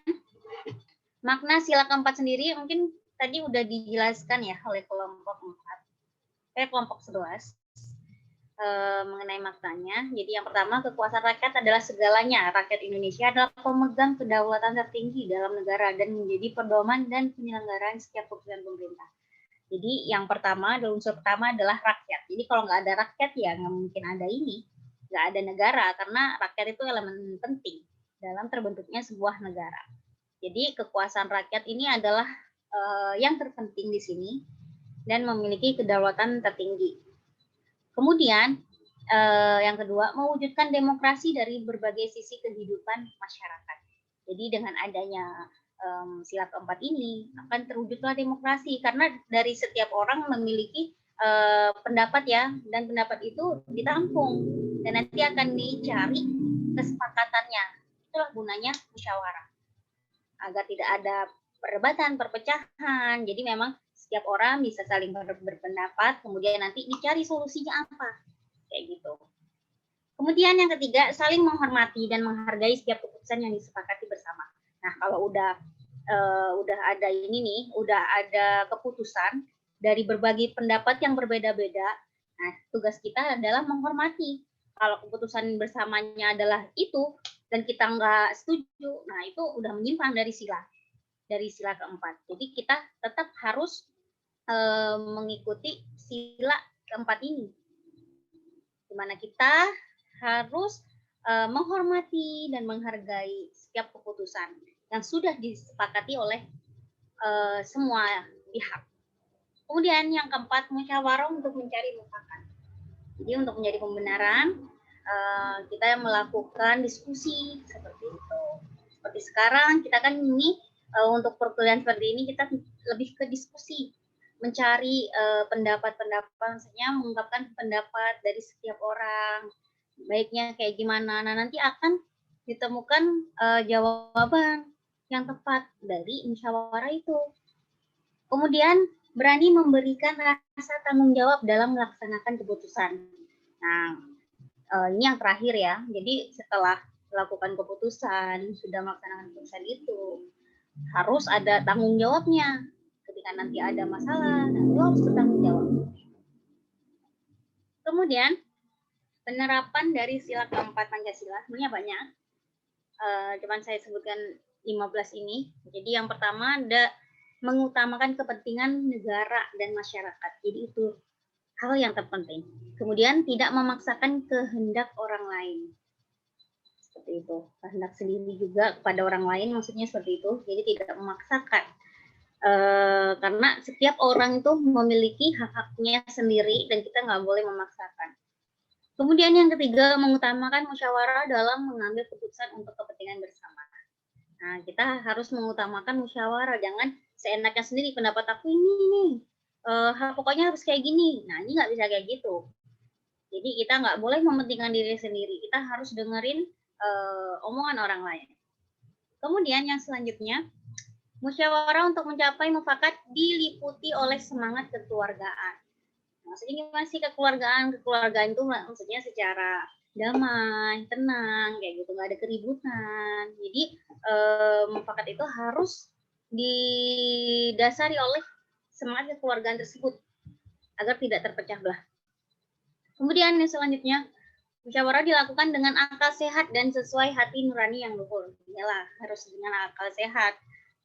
makna sila keempat sendiri mungkin tadi udah dijelaskan ya oleh kelompok 11. mengenai maknanya. Jadi yang pertama, kekuasaan rakyat adalah segalanya. Rakyat Indonesia adalah pemegang kedaulatan tertinggi dalam negara dan menjadi pedoman dan penyelenggaraan setiap keputusan pemerintah. Jadi yang pertama, unsur pertama adalah rakyat. Jadi kalau nggak ada rakyat ya nggak mungkin ada ini, nggak ada negara, karena rakyat itu elemen penting dalam terbentuknya sebuah negara. Jadi kekuasaan rakyat ini adalah yang terpenting di sini dan memiliki kedaulatan tertinggi. Kemudian yang kedua, mewujudkan demokrasi dari berbagai sisi kehidupan masyarakat. Jadi dengan adanya sila keempat ini akan terwujudlah demokrasi, karena dari setiap orang memiliki pendapat ya, dan pendapat itu ditampung dan nanti akan dicari kesepakatannya. Itulah gunanya musyawarah, agar tidak ada perdebatan, perpecahan. Jadi memang setiap orang bisa saling berpendapat, kemudian nanti dicari solusinya apa, kayak gitu. Kemudian yang ketiga, saling menghormati dan menghargai setiap keputusan yang disepakati bersama. Nah, kalau udah ada ini nih, udah ada keputusan dari berbagai pendapat yang berbeda-beda, nah tugas kita adalah menghormati. Kalau keputusan bersamanya adalah itu dan kita nggak setuju, nah itu udah menyimpang dari sila keempat. Jadi kita tetap harus mengikuti sila keempat ini, di mana kita harus menghormati dan menghargai setiap keputusan yang sudah disepakati oleh semua pihak. Kemudian yang keempat, musyawarah untuk mencari mufakat. Jadi untuk mencari pembenaran, kita melakukan diskusi seperti itu. Seperti sekarang kita kan ini untuk perkuliahan seperti ini kita lebih ke diskusi, mencari pendapat-pendapat, maksudnya mengungkapkan pendapat dari setiap orang, baiknya kayak gimana. Nah nanti akan ditemukan jawaban yang tepat dari musyawarah itu. Kemudian berani memberikan rasa tanggung jawab dalam melaksanakan keputusan. Nah, ini yang terakhir ya. Jadi setelah melakukan keputusan, sudah melaksanakan keputusan itu, harus ada tanggung jawabnya. Ketika nanti ada masalah, nah itu harus bertanggung jawab. Kemudian penerapan dari sila keempat Pancasila sebenarnya banyak. Cuman saya sebutkan 15 ini. Jadi yang pertama ada mengutamakan kepentingan negara dan masyarakat. Jadi itu hal yang terpenting. Kemudian tidak memaksakan kehendak orang lain. Seperti itu. Kehendak sendiri juga kepada orang lain, maksudnya seperti itu. Jadi tidak memaksakan. Karena setiap orang itu memiliki hak-haknya sendiri dan kita nggak boleh memaksakan. Kemudian yang ketiga, mengutamakan musyawarah dalam mengambil keputusan untuk kepentingan bersama. Nah, kita harus mengutamakan musyawarah, jangan seenaknya sendiri, pendapat aku ini nih, pokoknya harus kayak gini. Nah, ini nggak bisa kayak gitu. Jadi kita nggak boleh mementingkan diri sendiri, kita harus dengerin omongan orang lain. Kemudian yang selanjutnya, musyawarah untuk mencapai mufakat diliputi oleh semangat kekeluargaan. Maksudnya gimana sih kekeluargaan? Kekeluargaan itu maksudnya secara damai, tenang, kayak gitu, nggak ada keributan. Jadi mufakat itu harus didasari oleh semangat kekeluargaan tersebut agar tidak terpecah belah. Kemudian yang selanjutnya, musyawarah dilakukan dengan akal sehat dan sesuai hati nurani yang luhur. Iyalah, harus dengan akal sehat.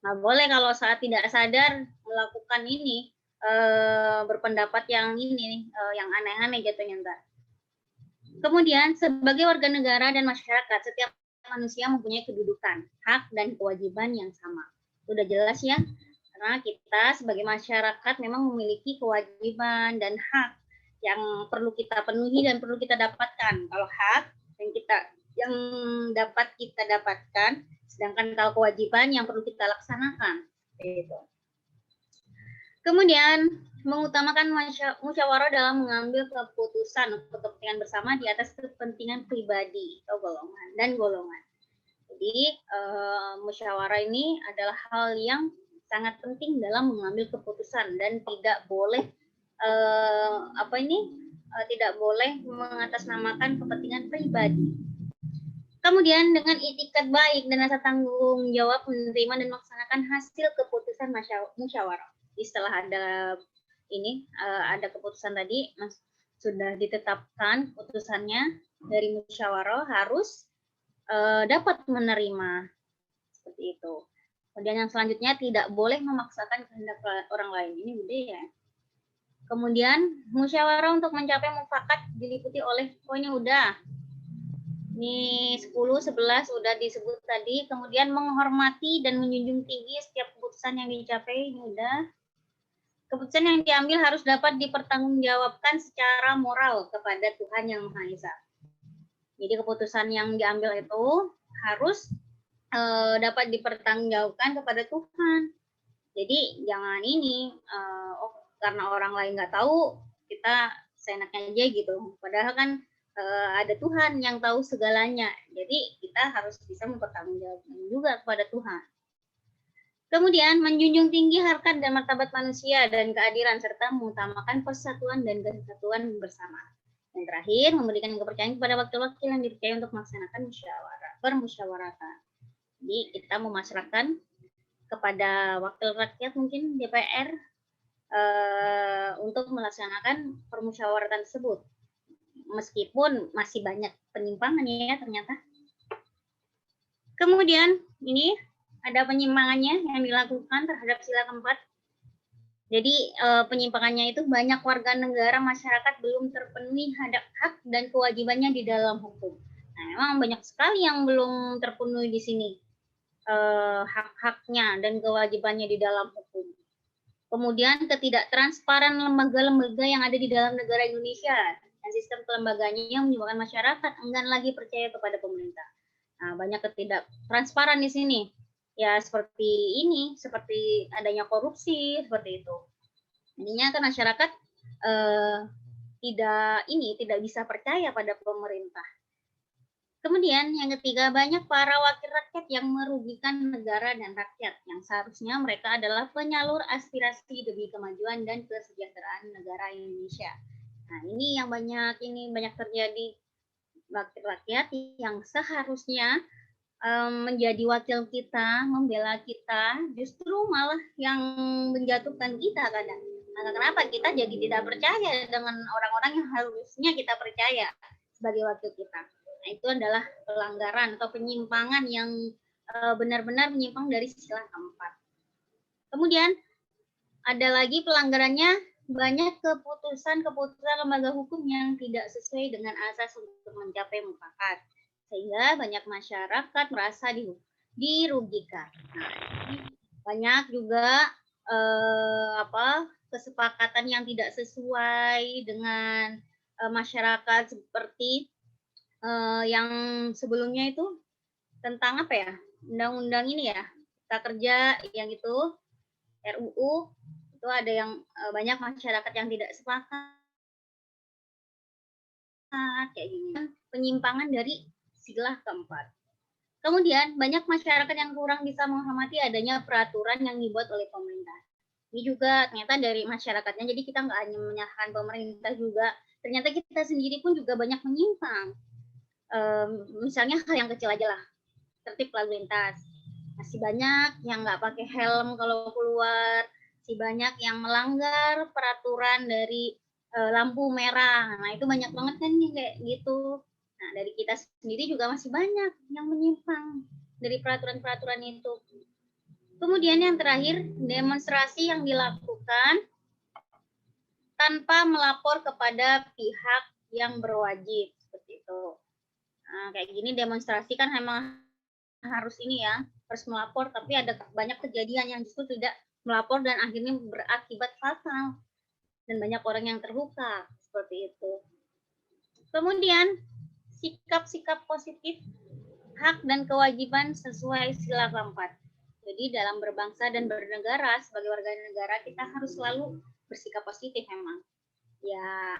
Nggak boleh kalau saat tidak sadar melakukan ini, berpendapat yang ini, yang aneh-aneh jatuhnya ntar. Kemudian, sebagai warga negara dan masyarakat, setiap manusia mempunyai kedudukan, hak, dan kewajiban yang sama. Sudah jelas ya, karena kita sebagai masyarakat memang memiliki kewajiban dan hak yang perlu kita penuhi dan perlu kita dapatkan. Kalau hak yang dapat kita dapatkan, sedangkan kalau kewajiban yang perlu kita laksanakan. Gitu. Kemudian, mengutamakan musyawarah dalam mengambil keputusan untuk kepentingan bersama di atas kepentingan pribadi atau golongan. Jadi musyawarah ini adalah hal yang sangat penting dalam mengambil keputusan dan tidak boleh tidak boleh mengatasnamakan kepentingan pribadi. Kemudian dengan itikat baik dan rasa tanggung jawab menerima dan melaksanakan hasil keputusan musyawarah. Jadi setelah ada keputusan tadi, sudah ditetapkan putusannya dari musyawarah harus dapat menerima seperti itu. Kemudian yang selanjutnya tidak boleh memaksakan kehendak orang lain. Ini budaya. Kemudian musyawarah untuk mencapai mufakat diliputi oleh poinnya udah. Ini 10, 11 udah disebut tadi. Kemudian menghormati dan menjunjung tinggi setiap keputusan yang dicapai, ini udah. Keputusan yang diambil harus dapat dipertanggungjawabkan secara moral kepada Tuhan Yang Maha Esa. Jadi keputusan yang diambil itu harus dapat dipertanggungjawabkan kepada Tuhan. Jadi jangan ini, karena orang lain nggak tahu, kita seenaknya aja gitu. Padahal kan ada Tuhan yang tahu segalanya. Jadi kita harus bisa mempertanggungjawabkan juga kepada Tuhan. Kemudian menjunjung tinggi harkat dan martabat manusia dan keadilan serta mengutamakan persatuan dan kesatuan bersama. Yang terakhir, memberikan kepercayaan kepada wakil-wakil yang dipercaya untuk melaksanakan permusyawaratan. Jadi kita memasrahkan kepada wakil rakyat mungkin DPR untuk melaksanakan permusyawaratan tersebut. Meskipun masih banyak penyimpangan ya ternyata. Kemudian ini ada penyimpangannya yang dilakukan terhadap sila keempat. Jadi penyimpangannya itu banyak warga negara masyarakat belum terpenuhi hak dan kewajibannya di dalam hukum. Nah, memang banyak sekali yang belum terpenuhi di sini hak-haknya dan kewajibannya di dalam hukum. Kemudian ketidaktransparan lembaga-lembaga yang ada di dalam negara Indonesia dan sistem kelembaganya yang menyebabkan masyarakat enggan lagi percaya kepada pemerintah. Nah, banyak ketidaktransparan di sini. Ya seperti ini, seperti adanya korupsi, seperti itu. Jadinya kan masyarakat tidak bisa percaya pada pemerintah. Kemudian yang ketiga, banyak para wakil rakyat yang merugikan negara dan rakyat yang seharusnya mereka adalah penyalur aspirasi demi kemajuan dan kesejahteraan negara Indonesia. Nah, ini yang banyak terjadi, wakil rakyat yang seharusnya menjadi wakil kita, membela kita, justru malah yang menjatuhkan kita kadang. Nah, kenapa kita jadi tidak percaya dengan orang-orang yang harusnya kita percaya sebagai wakil kita? Nah, itu adalah pelanggaran atau penyimpangan yang benar-benar menyimpang dari sila keempat. Kemudian ada lagi pelanggarannya, banyak keputusan-keputusan lembaga hukum yang tidak sesuai dengan asas untuk mencapai mufakat, sehingga banyak masyarakat merasa dirugikan. Nah, banyak juga kesepakatan yang tidak sesuai dengan masyarakat seperti yang sebelumnya itu tentang apa ya, undang-undang ini ya, Cipta Kerja yang itu RUU itu ada yang banyak masyarakat yang tidak sepakat kayak gini, penyimpangan dari sila keempat. Kemudian banyak masyarakat yang kurang bisa menghormati adanya peraturan yang dibuat oleh pemerintah. Ini juga ternyata dari masyarakatnya, jadi kita nggak hanya menyalahkan pemerintah juga, ternyata kita sendiri pun juga banyak menyimpang. Misalnya hal yang kecil aja lah, tertib lalu lintas. Masih banyak yang nggak pakai helm kalau keluar, masih banyak yang melanggar peraturan dari lampu merah. Nah, itu banyak banget kan nih kayak gitu. Nah, dari kita sendiri juga masih banyak yang menyimpang dari peraturan-peraturan itu. Kemudian yang terakhir, demonstrasi yang dilakukan tanpa melapor kepada pihak yang berwajib, seperti itu. Nah, kayak gini demonstrasi kan memang harus ini ya, harus melapor, tapi ada banyak kejadian yang justru tidak melapor dan akhirnya berakibat fatal dan banyak orang yang terluka, seperti itu. Kemudian sikap-sikap positif, hak dan kewajiban sesuai sila keempat. Jadi dalam berbangsa dan bernegara sebagai warga negara kita harus selalu bersikap positif memang. Ya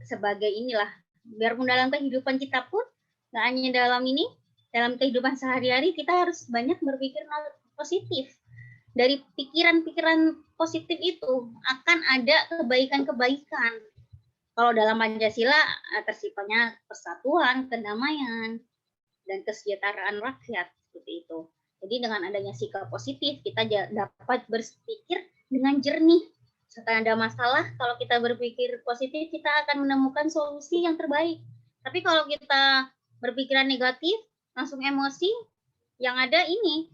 sebagai inilah, biarpun dalam kehidupan kita pun nggak hanya dalam ini, dalam kehidupan sehari-hari kita harus banyak berpikir positif. Dari pikiran-pikiran positif itu akan ada kebaikan-kebaikan. Kalau dalam Pancasila tersifatnya persatuan, kedamaian, dan kesejahteraan rakyat, seperti itu. Jadi dengan adanya sikap positif kita dapat berpikir dengan jernih Setelah ada masalah, kalau kita berpikir positif, kita akan menemukan solusi yang terbaik. Tapi kalau kita berpikiran negatif, langsung emosi, yang ada ini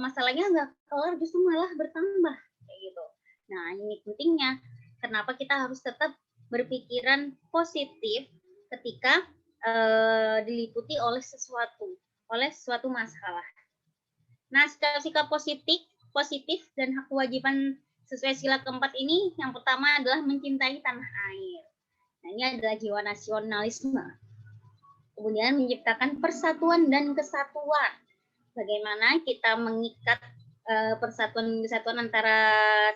masalahnya nggak kelar, justru malah bertambah kayak gitu. Nah, ini pentingnya. Kenapa kita harus tetap berpikiran positif ketika diliputi oleh suatu masalah. Nah, sikap positif dan hak kewajiban sesuai sila keempat ini, yang pertama adalah mencintai tanah air. Nah, ini adalah jiwa nasionalisme. Kemudian menciptakan persatuan dan kesatuan. Bagaimana kita mengikat persatuan kesatuan antara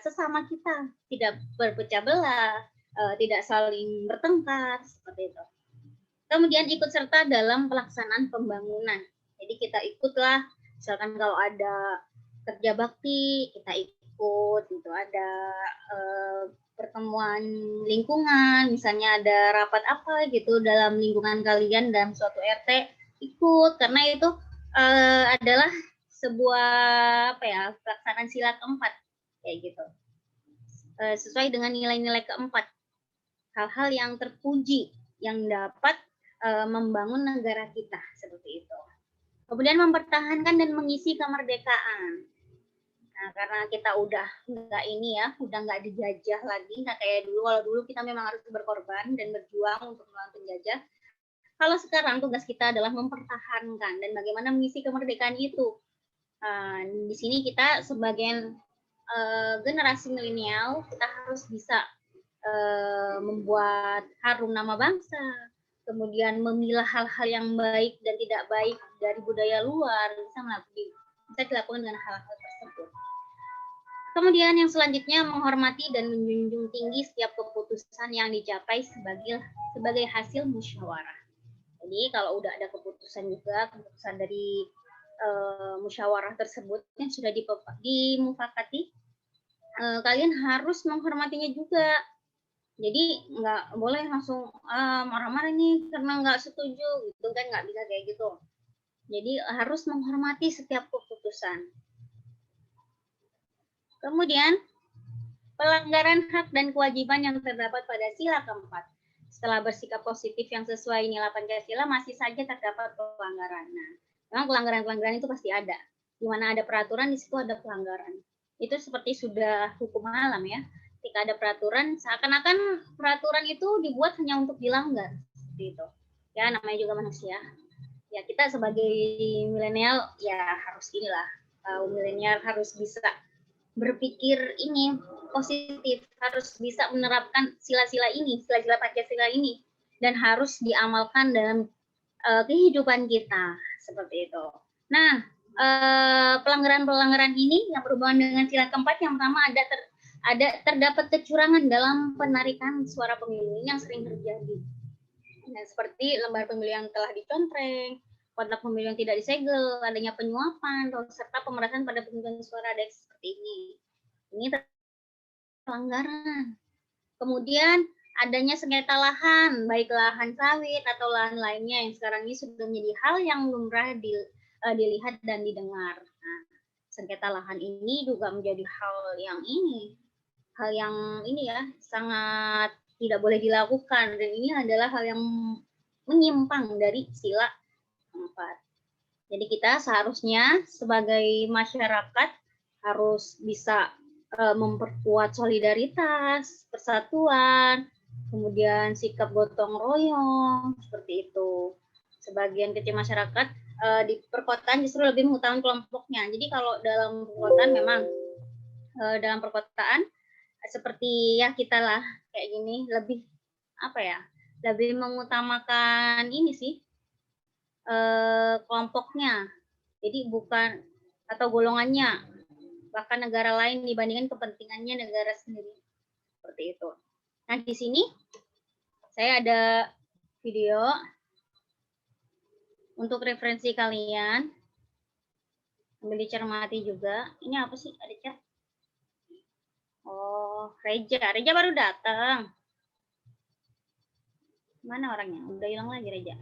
sesama kita, tidak berpecah belah, tidak saling bertengkar, seperti itu. Kemudian ikut serta dalam pelaksanaan pembangunan. Jadi kita ikutlah, misalkan kalau ada kerja bakti, kita ikut, gitu. Ada pertemuan lingkungan, misalnya ada rapat apa gitu dalam lingkungan kalian dalam suatu RT, ikut, karena itu adalah sebuah pelaksanaan sila keempat kayak gitu, sesuai dengan nilai-nilai keempat, hal-hal yang terpuji yang dapat membangun negara kita, seperti itu. Kemudian mempertahankan dan mengisi kemerdekaan. Nah, karena kita udah nggak dijajah lagi, nggak kayak dulu. Kalau dulu kita memang harus berkorban dan berjuang untuk melawan penjajah. Kalau sekarang tugas kita adalah mempertahankan dan bagaimana mengisi kemerdekaan itu. Di sini kita sebagai generasi milenial, kita harus bisa membuat harum nama bangsa, kemudian memilah hal-hal yang baik dan tidak baik dari budaya luar, bisa dilakukan dengan hal-hal tersebut. Kemudian yang selanjutnya menghormati dan menjunjung tinggi setiap keputusan yang dicapai sebagai hasil musyawarah. Jadi kalau udah ada keputusan dari musyawarah tersebut yang sudah dimufakati, kalian harus menghormatinya juga. Jadi nggak boleh langsung marah-marah nih karena nggak setuju, gitu kan, nggak bisa kayak gitu. Jadi harus menghormati setiap keputusan. Kemudian pelanggaran hak dan kewajiban yang terdapat pada sila keempat. Setelah bersikap positif yang sesuai nilai Pancasila, masih saja terdapat pelanggaran. Nah, memang pelanggaran-pelanggaran itu pasti ada. Di mana ada peraturan, di situ ada pelanggaran. Itu seperti sudah hukum alam ya. Ketika ada peraturan, seakan-akan peraturan itu dibuat hanya untuk dilanggar. Seperti itu. Ya, namanya juga manusia. Ya, kita sebagai milenial ya harus milenial harus bisa berpikir ini positif, harus bisa menerapkan sila-sila Pancasila ini, dan harus diamalkan dalam kehidupan kita, seperti itu. Nah, pelanggaran-pelanggaran ini yang berhubungan dengan sila keempat, yang pertama terdapat kecurangan dalam penarikan suara pemilu yang sering terjadi. Nah, seperti lembar pemilu yang telah dicontreng, kotak pemilu yang tidak disegel, adanya penyuapan, serta pemerasan pada penghitungan suara seperti ini. Ini pelanggaran. Kemudian adanya sengketa lahan, baik lahan sawit atau lahan lainnya yang sekarang ini sudah menjadi hal yang lumrah dilihat dan didengar. Nah, sengketa lahan ini juga menjadi hal yang sangat tidak boleh dilakukan, dan ini adalah hal yang menyimpang dari sila keempat. Jadi kita seharusnya sebagai masyarakat harus bisa memperkuat solidaritas, persatuan, kemudian sikap gotong royong, seperti itu. Sebagian kecil masyarakat di perkotaan justru lebih mengutamakan kelompoknya. Jadi kalau dalam perkotaan memang dalam perkotaan seperti ya kita lah kayak gini, lebih mengutamakan ini sih kelompoknya. Jadi bukan atau golongannya, bahkan negara lain dibandingkan kepentingannya negara sendiri, seperti itu. Nah, di sini saya ada video untuk referensi kalian, sambil dicermati juga. Ini apa sih? Ada chat? Oh, Reja baru datang. Mana orangnya? Udah hilang lagi Reja.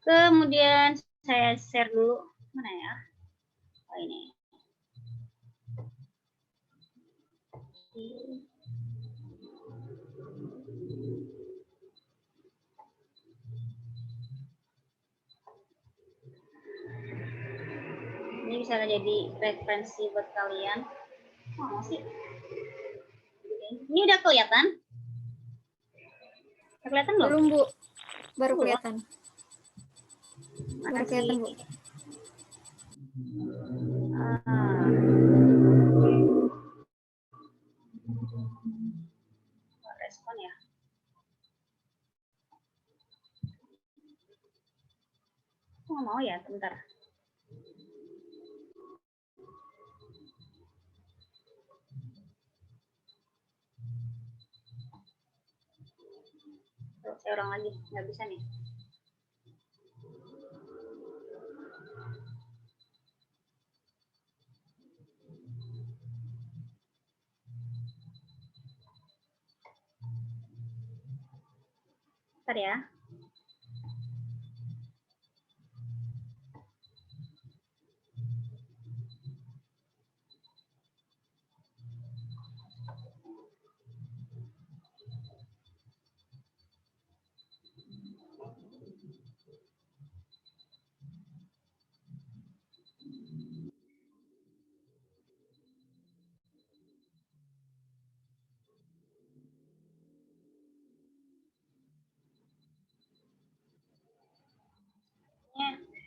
Kemudian saya share dulu. Mana ya? Oh, ini. Ini bisa jadi referensi buat kalian. Oh, sih. Ini udah kelihatan? Udah kelihatan belum? Belum, Bu. Baru Belum. kelihatan. Baru kelihatan, Bu. Respon ya. Oh, mau ya, bentar. Saya orang lagi, nggak bisa nih. Bentar ya.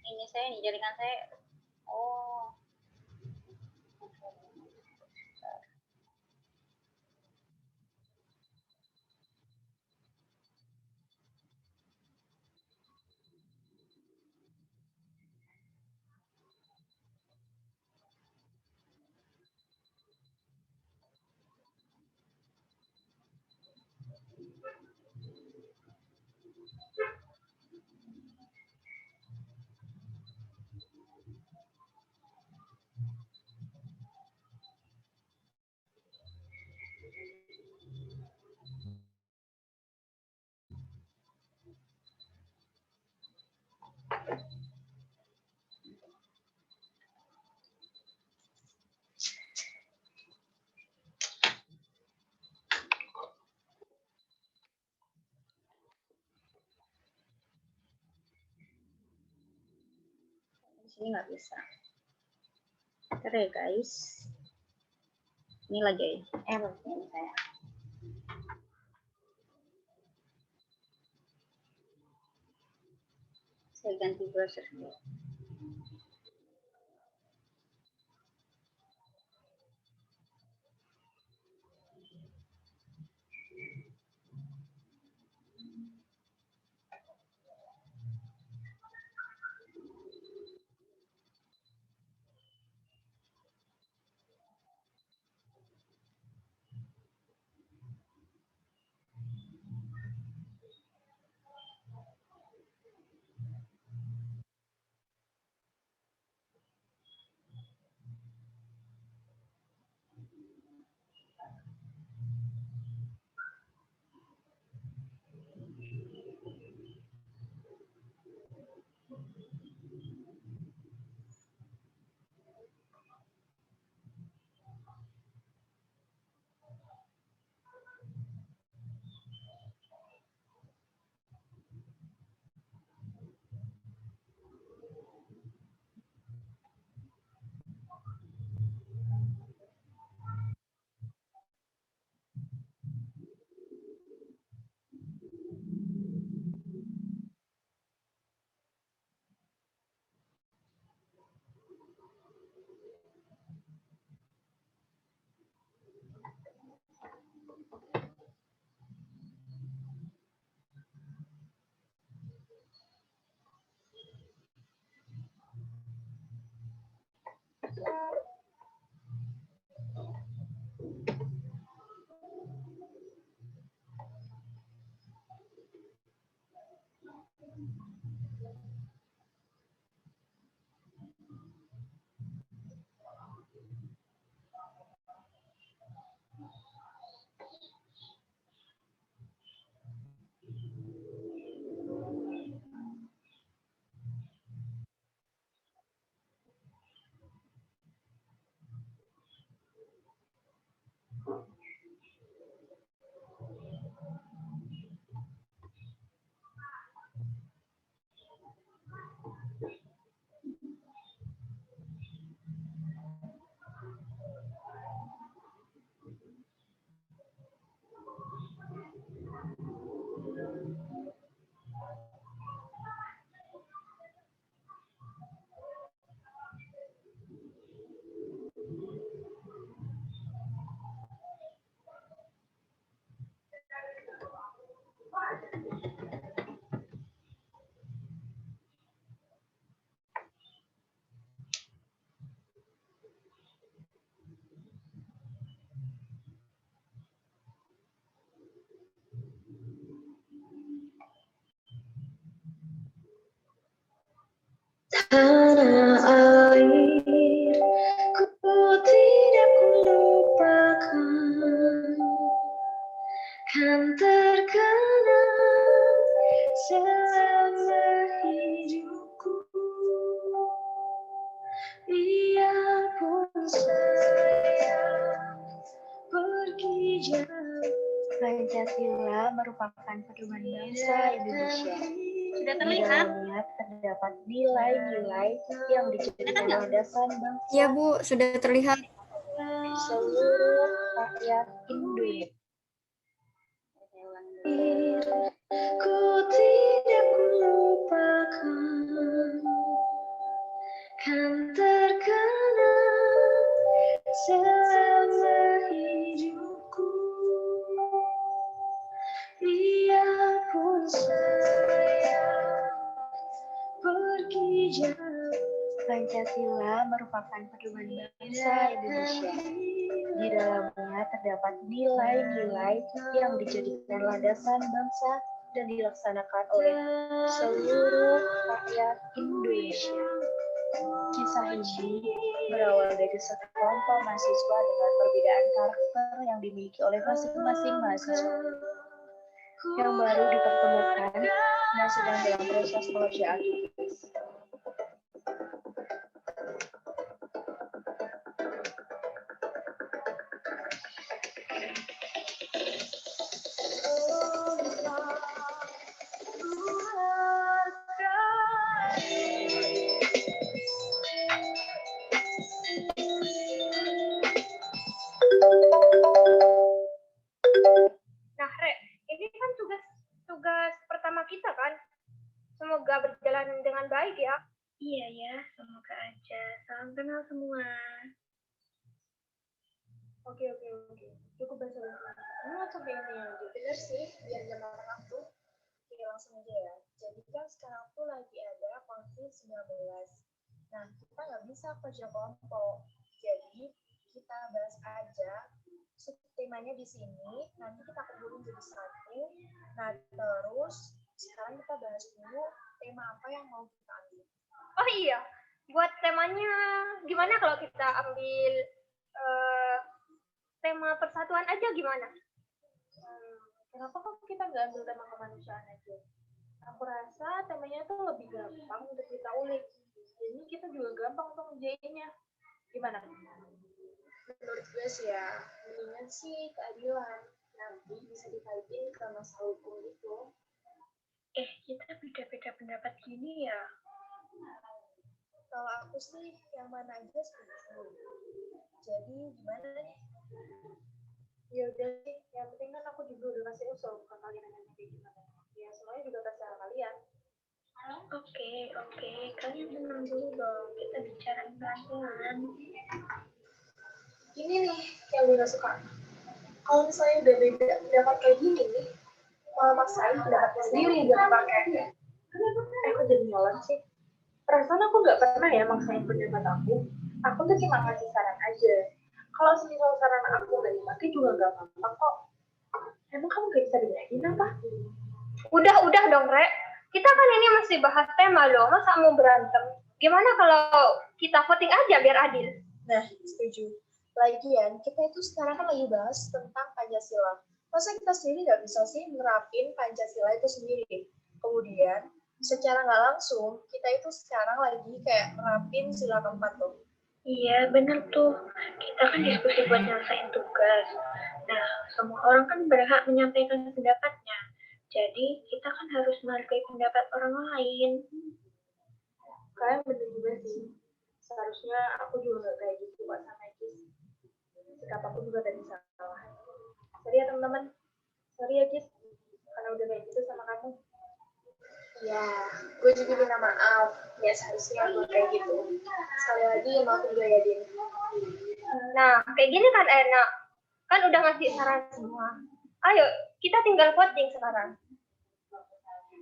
Ini saya nih, jaringan saya. Oh. Di sini nggak bisa. Bentar ya guys. Ini lagi error ini saya. Saya ganti browser dulu. Tanah air, ku tidak lupakan, kan terkenang selama hidupku. Biarpun saya pergi jauh. Pancasila merupakan pedoman bangsa Indonesia. Sudah Di terlihat? dalamnya terdapat nilai-nilai yang dijadikan landasan bangsa Ya Bu, sudah terlihat. seluruh rakyat Indonesia. Ku tidak lupakan, kan terkenang selama hidupku. Biarpun saya pergi jauh. Pancasila merupakan pedoman bangsa Indonesia. Di dalamnya terdapat nilai-nilai yang dijadikan landasan bangsa dan dilaksanakan oleh seluruh rakyat Indonesia. Kisah ini berawal dari sekelompok mahasiswa dengan perbedaan karakter yang dimiliki oleh masing-masing mahasiswa yang baru dipertemukan dan sedang dalam proses pengerjaan tugas. Nah, Re, ini kan tugas pertama kita kan? Semoga berjalan dengan baik ya. Iya ya, semoga aja. Salam kenal semua. Oke. Cukup basa-basi. Ini langsung ke intinya aja. Bener sih, biar gak makan waktu. Oke, langsung aja ya. Jadi kan sekarang tuh lagi ada COVID-19. Nah, kita nggak bisa kerja kelompok. Jadi, kita bahas aja subtemanya di sini. Nanti kita kumpulin jadi satu. Nah, terus sekarang kita bahas dulu tema apa yang mau kita ambil. Oh iya, buat temanya gimana kalau kita ambil tema persatuan aja gimana? Kenapa kok kita nggak ambil tema kemanusiaan aja? Aku rasa temanya tuh lebih gampang untuk kita ulik. Jadi kita juga gampang untuk ngerjainnya. Gimana? Menurut gue sih ya, mendingan sih keadilan. Nanti bisa dikaitin ke masalah hukum itu. Kita beda-beda pendapat gini ya. Kalau aku sih yang mana aja setuju. Jadi gimana nih? Ya udah sih, yang penting kan aku juga udah kasih usul ke kalian nanya kayak gimana. Ya semuanya juga terserah kalian. Oke. Kalian tenang dulu dong. Kita bicara pelan-pelan. Ini nih yang gue gak suka. Kalau misalnya udah beda pendapat kayak gini nih, malah maksain pendapatnya sendiri buat dipakai. Aku jadi nyolot sih. Perasaan aku gak pernah ya maksain pendapat aku. Aku tuh cuma ngasih saran aja. Kalau semisal saran aku gak dipakai juga gak apa-apa kok. Emang kamu gak bisa bedain apa? Udah dong, Re. Kita kan ini masih bahas tema loh, masa mau berantem? Gimana kalau kita voting aja biar adil? Nah, setuju. Lagian, kita itu sekarang kan lagi bahas tentang Pancasila. Masa kita sendiri nggak bisa sih nerapin Pancasila itu sendiri? Kemudian, secara nggak langsung, kita itu sekarang lagi kayak nerapin sila keempat tuh. Iya, bener tuh. Kita kan diskusi buat nyelesain tugas. Nah, semua orang kan berhak menyampaikan pendapatnya. Jadi, kita kan harus menghargai pendapat orang lain. Kalian bener juga sih. Seharusnya aku juga nggak kayak gitu buat sama Kis. Sikap aku juga tadi salah. Sorry ya teman-teman. Sorry ya Kis. Karena udah kayak gitu sama kamu. Ya, gue juga minta maaf. Ya seharusnya gue kayak gitu. Sekali lagi maafin gue ya, Din. Nah, kayak gini kan enak. Kan udah ngasih saran semua. Ayo, kita tinggal voting sekarang.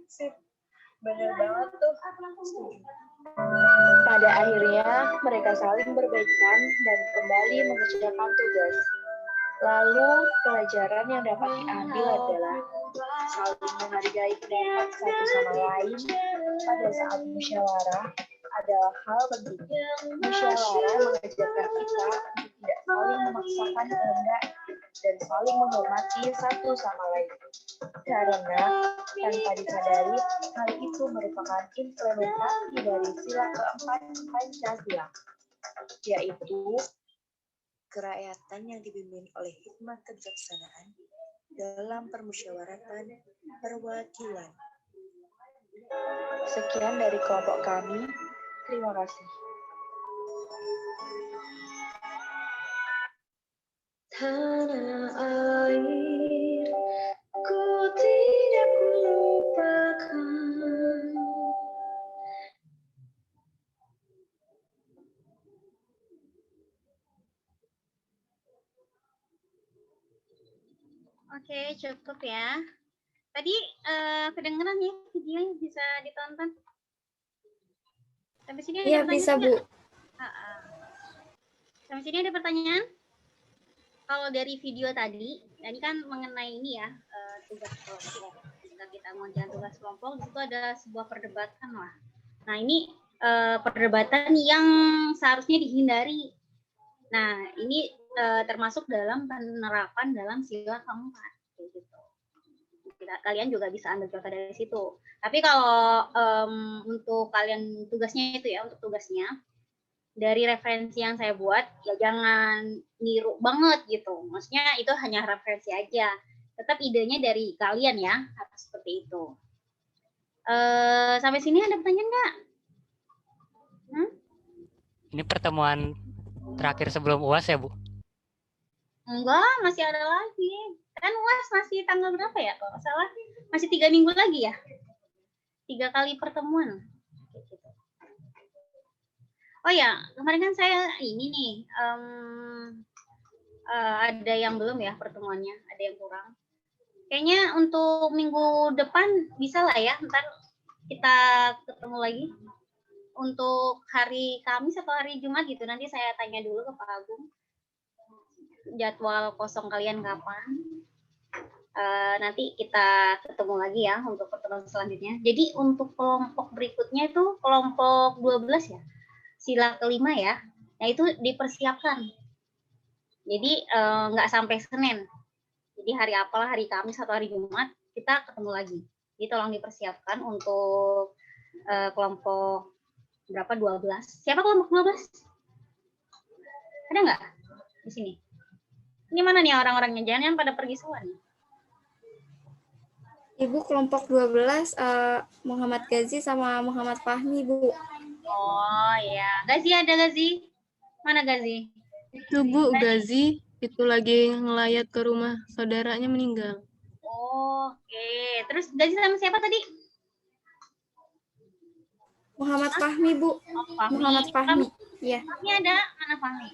Sip, bener banget tuh. Setuju. Pada akhirnya, mereka saling berbaikan dan kembali mengerjakan tugas. Lalu, pelajaran yang dapat diambil adalah saling menghargai pendapat satu sama lain pada saat musyawarah adalah hal penting. Musyawarah mengajarkan kita untuk tidak saling memaksakan kehendak dan saling menghormati satu sama lain. Karena tanpa disadari, hal itu merupakan implementasi dari sila keempat Pancasila, yaitu kerakyatan yang dibimbing oleh hikmat kebijaksanaan dalam permusyawaratan perwakilan. Sekian dari kelompok kami. Terima kasih. Tanah air, ku tidak lupakan. Oke, cukup ya. Tadi kedengeran ya videonya, bisa ditonton. Sampai sini ada Iya, pertanyaan bisa, nggak? Bu. Sampai sini ada pertanyaan? Kalau dari video tadi kan mengenai ini ya, tugas kelompok. Jika kita mengerjakan tugas kelompok, itu ada sebuah perdebatan lah. Nah, ini perdebatan yang seharusnya dihindari. Nah, ini termasuk dalam penerapan dalam sila keempat. Gitu. Kalian juga bisa ambil contoh dari situ. Tapi kalau untuk kalian tugasnya itu ya, untuk tugasnya, dari referensi yang saya buat, ya jangan niru banget gitu. Maksudnya itu hanya referensi aja. Tetap idenya dari kalian ya, harus seperti itu. Sampai sini ada pertanyaan nggak? Ini pertemuan terakhir sebelum UAS ya, Bu? Enggak, masih ada lagi. Kan UAS masih tanggal berapa ya? Kalau nggak salah, masih 3 minggu lagi ya? 3 kali pertemuan. Oh ya, kemarin kan saya ini nih, ada yang belum ya pertemuannya, ada yang kurang. Kayaknya untuk minggu depan bisa lah ya, ntar kita ketemu lagi. Untuk hari Kamis atau hari Jumat gitu, nanti saya tanya dulu ke Pak Agung. Jadwal kosong kalian kapan. Nanti kita ketemu lagi ya untuk pertemuan selanjutnya. Jadi untuk kelompok berikutnya itu kelompok 12 ya. Sila kelima ya, nah itu dipersiapkan. Jadi nggak sampai Senin. Jadi hari apalah, hari Kamis atau hari Jumat kita ketemu lagi. Jadi tolong dipersiapkan untuk kelompok berapa, 12. Siapa kelompok 12? Ada nggak di sini? Ini mana nih orang-orangnya? Jangan pada pergi semua nih. Ibu kelompok 12 Muhammad Gazi sama Muhammad Fahmi, Bu. Oh ya, Gazi ada Gazi? Mana Gazi? Itu Bu, Gazi itu lagi ngelayat ke rumah saudaranya meninggal. Oke, terus Gazi sama siapa tadi? Muhammad Fahmi, Bu. Fahmi. Muhammad Fahmi. Iya. Fahmi ada? Mana Fahmi?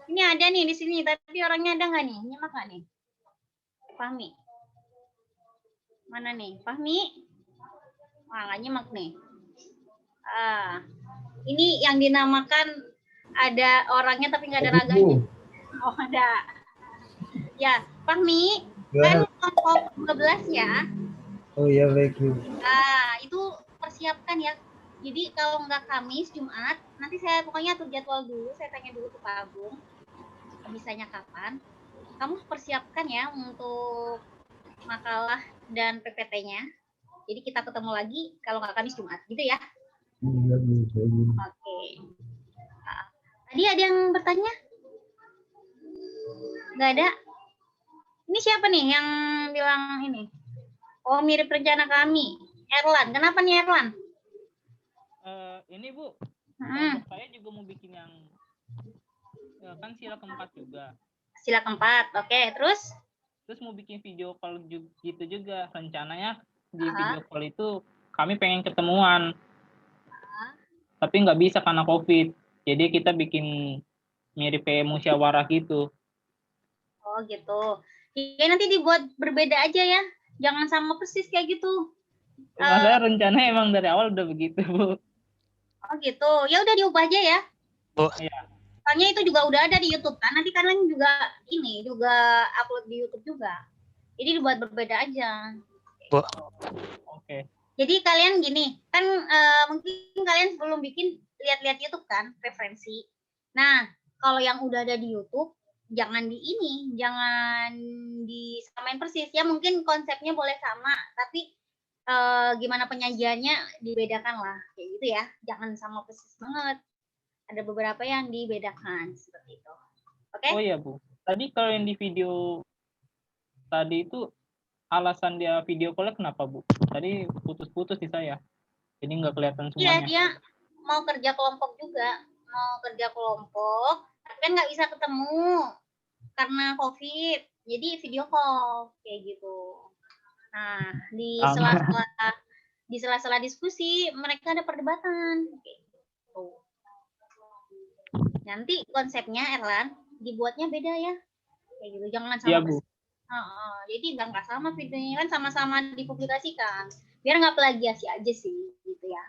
Ini ada nih di sini, tapi orangnya ada nggak nih? Nyimak nggak nih? Fahmi. Mana nih? Fahmi? Wah, nggak nyimak nih. Ini yang dinamakan ada orangnya tapi nggak ada raganya. Oh, ada. Ya, Fahmi, kan kelompok 12 ya. Oh iya, baik, Bu. Itu persiapkan ya. Jadi kalau nggak Kamis, Jumat, nanti saya pokoknya atur jadwal dulu, saya tanya dulu ke Pak Agung, bisanya kapan. Kamu persiapkan ya untuk makalah dan PPT-nya. Jadi kita ketemu lagi kalau nggak Kamis, Jumat, gitu ya. Oke. Tadi ada yang bertanya? Nggak ada? Ini siapa nih yang bilang ini? Oh, mirip rencana kami. Erlan, kenapa nih Erlan? Ini Bu, saya juga mau bikin yang kan sila keempat juga. Sila keempat, oke. Terus mau bikin video call gitu juga. Rencananya di video call itu kami pengen ketemuan, tapi nggak bisa karena COVID. Jadi kita bikin mirip kayak musyawarah gitu. Oh gitu. Ya nanti dibuat berbeda aja ya. Jangan sama persis kayak gitu. Masalah rencananya emang dari awal udah begitu, Bu. Oh gitu. Ya udah diubah aja ya. Bu. Iya. Soalnya itu juga udah ada di YouTube kan. Nanti kalian juga upload di YouTube juga. Jadi dibuat berbeda aja. Bu. Oke. Jadi kalian gini, kan mungkin kalian sebelum bikin lihat-lihat YouTube kan, referensi. Nah, kalau yang udah ada di YouTube, jangan disamain persis. Ya mungkin konsepnya boleh sama, tapi gimana penyajiannya dibedakan lah, kayak gitu ya. Jangan sama persis banget. Ada beberapa yang dibedakan seperti itu. Oke? Oh iya, Bu. Tadi kalau yang di video tadi itu alasan dia video call kenapa, Bu? Tadi putus-putus di saya. Jadi nggak kelihatan Iya, semuanya. dia mau kerja kelompok juga. Tapi kan nggak bisa ketemu karena COVID. Jadi video call kayak gitu. Nah, di sela-sela diskusi mereka ada perdebatan kayak gitu. Nanti konsepnya Erlan dibuatnya beda ya. Kayak gitu. Jangan sama. Iya, Bu. Jadi nggak sama videonya kan sama-sama dipublikasikan. Biar nggak plagiasi aja sih gitu ya.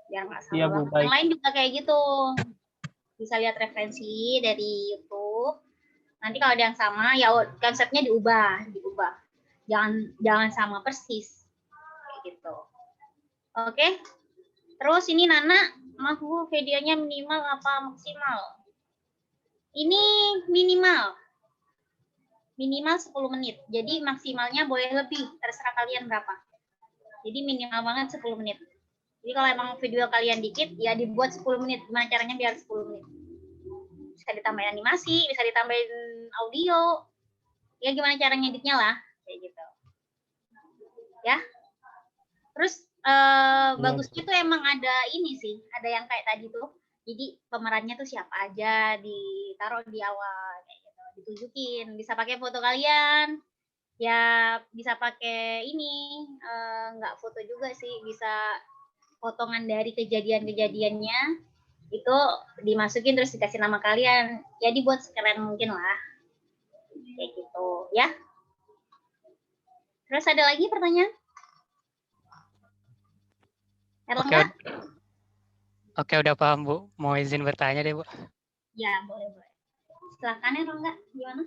Biar nggak sama. Iya, Bu, banget. Yang lain juga kayak gitu. Bisa lihat referensi dari YouTube. Nanti kalau ada yang sama ya konsepnya diubah. Jangan sama persis. Kayak gitu. Oke. Terus ini Nana, mau videonya minimal apa maksimal? Ini minimal 10 menit. Jadi maksimalnya boleh lebih, terserah kalian berapa. Jadi minimal banget 10 menit. Jadi kalau emang video kalian dikit, ya dibuat 10 menit. Gimana caranya biar 10 menit? Bisa ditambahin animasi, bisa ditambahin audio. Ya gimana cara ngeditnya lah, kayak gitu. Ya. Terus bagusnya tuh emang ada ini sih, ada yang kayak tadi tuh. Jadi pemerannya tuh siapa aja, ditaruh di awal kayak gitu, ditunjukin. Bisa pakai foto kalian, ya bisa pakai ini, nggak foto juga sih, bisa potongan dari kejadian-kejadiannya itu dimasukin terus dikasih nama kalian. Ya dibuat sekeren mungkin lah, kayak gitu ya. Terus ada lagi pertanyaan? Oke, udah paham, Bu. Mau izin bertanya deh, Bu. Ya, boleh. Silakan ya, Rongga. Gimana?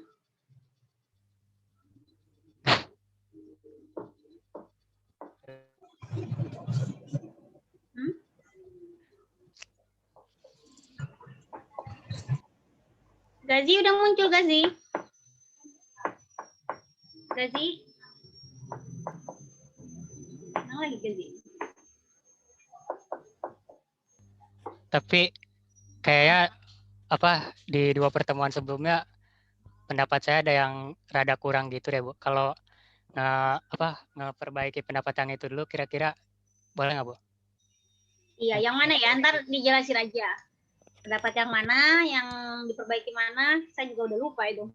Gazi udah muncul, Gazi? Gazi? Mana lagi Gazi? Tapi kayaknya di 2 pertemuan sebelumnya pendapat saya ada yang rada kurang gitu deh, Bu. Kalau ngeperbaiki pendapat yang itu dulu, kira-kira boleh nggak, Bu? Iya, yang mana ya? Ntar dijelasin aja. Pendapat yang mana, yang diperbaiki mana, saya juga udah lupa itu.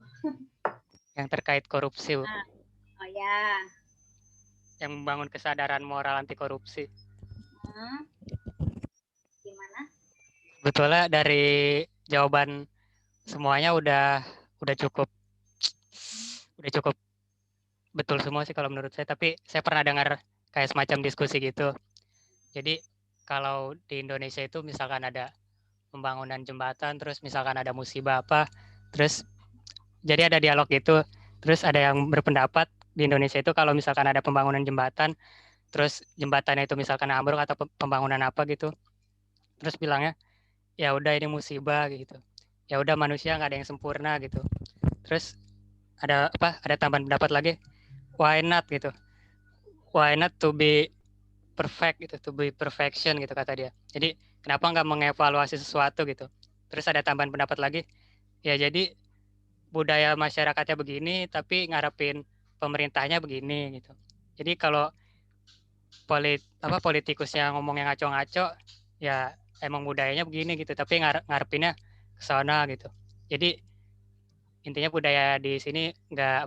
Yang terkait korupsi, Bu. Oh ya. Yang membangun kesadaran moral anti korupsi. Gimana? Betulnya dari jawaban semuanya udah cukup betul semua sih kalau menurut saya, tapi saya pernah dengar kayak semacam diskusi gitu. Jadi kalau di Indonesia itu misalkan ada pembangunan jembatan, terus misalkan ada musibah apa, terus jadi ada dialog gitu, terus ada yang berpendapat di Indonesia itu kalau misalkan ada pembangunan jembatan, terus jembatannya itu misalkan ambruk atau pembangunan apa gitu, terus bilangnya ya udah ini musibah gitu, ya udah manusia nggak ada yang sempurna gitu. Terus ada tambahan pendapat lagi, why not gitu, why not to be perfect gitu, to be perfection gitu kata dia. Jadi kenapa nggak mengevaluasi sesuatu gitu. Terus ada tambahan pendapat lagi, ya jadi budaya masyarakatnya begini tapi ngarepin pemerintahnya begini gitu. Jadi kalau politikusnya ngomongnya ngaco-ngaco, ya emang budayanya begini gitu, tapi ngarepinnya ke sana gitu. Jadi intinya budaya di sini nggak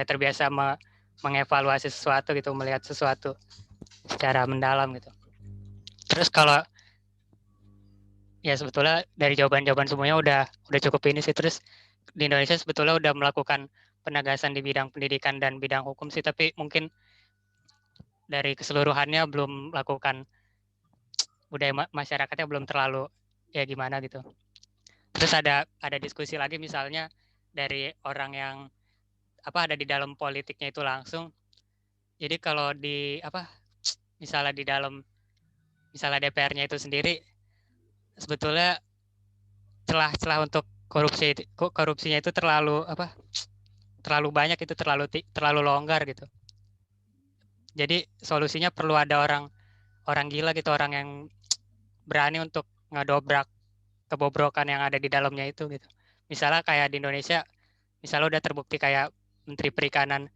terbiasa mengevaluasi sesuatu gitu, melihat sesuatu secara mendalam gitu. Terus kalau ya sebetulnya dari jawaban-jawaban semuanya udah cukup ini sih. Terus di Indonesia sebetulnya udah melakukan penegasan di bidang pendidikan dan bidang hukum sih, tapi mungkin dari keseluruhannya belum melakukan budaya masyarakatnya belum terlalu ya gimana gitu. Terus ada diskusi lagi misalnya dari orang yang ada di dalam politiknya itu langsung. Jadi kalau di misalnya di dalam misalnya DPR-nya itu sendiri sebetulnya celah untuk korupsinya itu terlalu banyak, itu terlalu longgar gitu. Jadi solusinya perlu ada orang gila gitu, orang yang berani untuk ngedobrak kebobrokan yang ada di dalamnya itu gitu. Misalnya kayak di Indonesia, misalnya udah terbukti kayak Menteri Perikanan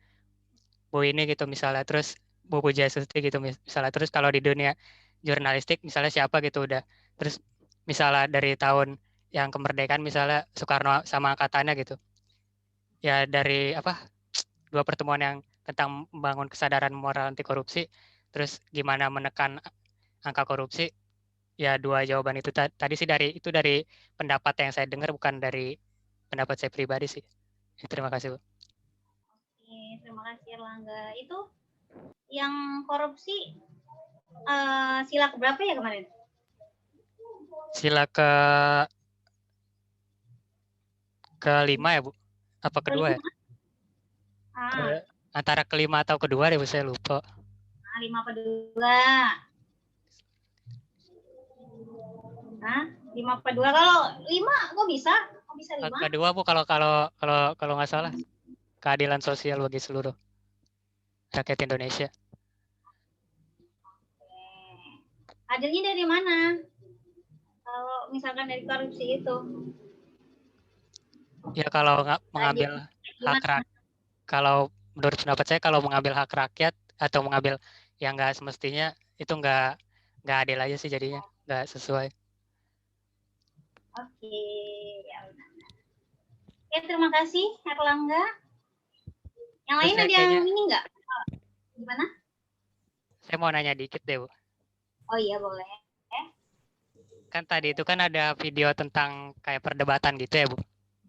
Bu ini gitu misalnya, terus Bu Puja Susti gitu misalnya, terus kalau di dunia jurnalistik misalnya siapa gitu udah, terus misalnya dari tahun yang kemerdekaan misalnya Soekarno sama angkatannya gitu, ya dari 2 pertemuan yang tentang membangun kesadaran moral anti korupsi, terus gimana menekan angka korupsi, ya 2 jawaban itu tadi sih dari pendapat yang saya dengar, bukan dari pendapat saya pribadi sih. Terima kasih, Bu. Oke, terima kasih Erlangga. Itu yang korupsi sila keberapa ya kemarin? Sila kelima ya, Bu? Apa kedua ya? Antara kelima atau kedua deh, Bu, saya lupa. 5 apa 2? 5 apa 2? Kalau 5 kok bisa? Kok bisa 5? Kedua, Bu, kalau nggak salah. Keadilan sosial bagi seluruh rakyat Indonesia. Adilnya dari mana? Kalau misalkan dari korupsi itu? Ya kalau mengambil kalau menurut pendapat saya, kalau mengambil hak rakyat atau mengambil yang nggak semestinya, itu nggak adil aja sih jadinya, nggak sesuai. Oke, ya udah. Oke, terima kasih Erlangga. Yang lain ada yang ini nggak? Gimana? Saya mau nanya dikit deh, Bu. Oh iya, boleh. Kan tadi itu kan ada video tentang kayak perdebatan gitu ya, Bu?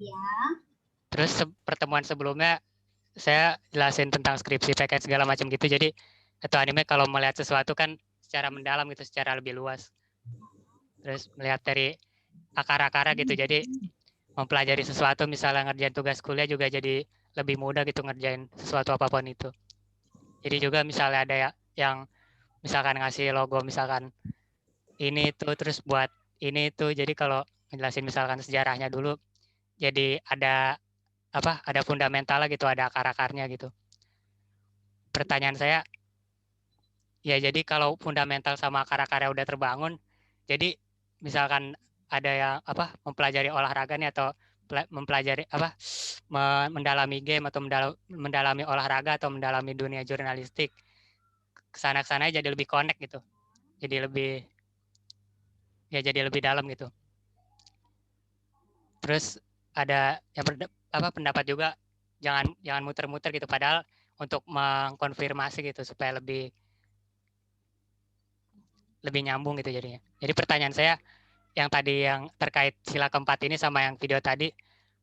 Iya. Terus pertemuan sebelumnya saya jelasin tentang skripsi PKN segala macam gitu. Jadi atau anime kalau melihat sesuatu kan secara mendalam gitu, secara lebih luas. Terus melihat dari akar-akarnya gitu. Jadi mempelajari sesuatu, misalnya ngerjain tugas kuliah juga jadi lebih mudah gitu ngerjain sesuatu apapun itu. Jadi juga misalnya ada yang misalkan ngasih logo misalkan ini itu, terus buat ini itu. Jadi kalau ngejelasin misalkan sejarahnya dulu, jadi ada fundamentalnya gitu, ada akar-akarnya gitu. Pertanyaan saya, ya jadi kalau fundamental sama akar-akarnya udah terbangun, jadi misalkan ada yang mempelajari olahraga nih, atau mempelajari mendalami game atau mendalami olahraga atau mendalami dunia jurnalistik, kesana-kesana jadi lebih connect gitu, jadi lebih dalam gitu. Terus ada yang pendapat juga jangan muter-muter gitu, padahal untuk mengkonfirmasi gitu supaya lebih nyambung gitu jadinya. Jadi pertanyaan saya yang tadi yang terkait sila keempat ini sama yang video tadi,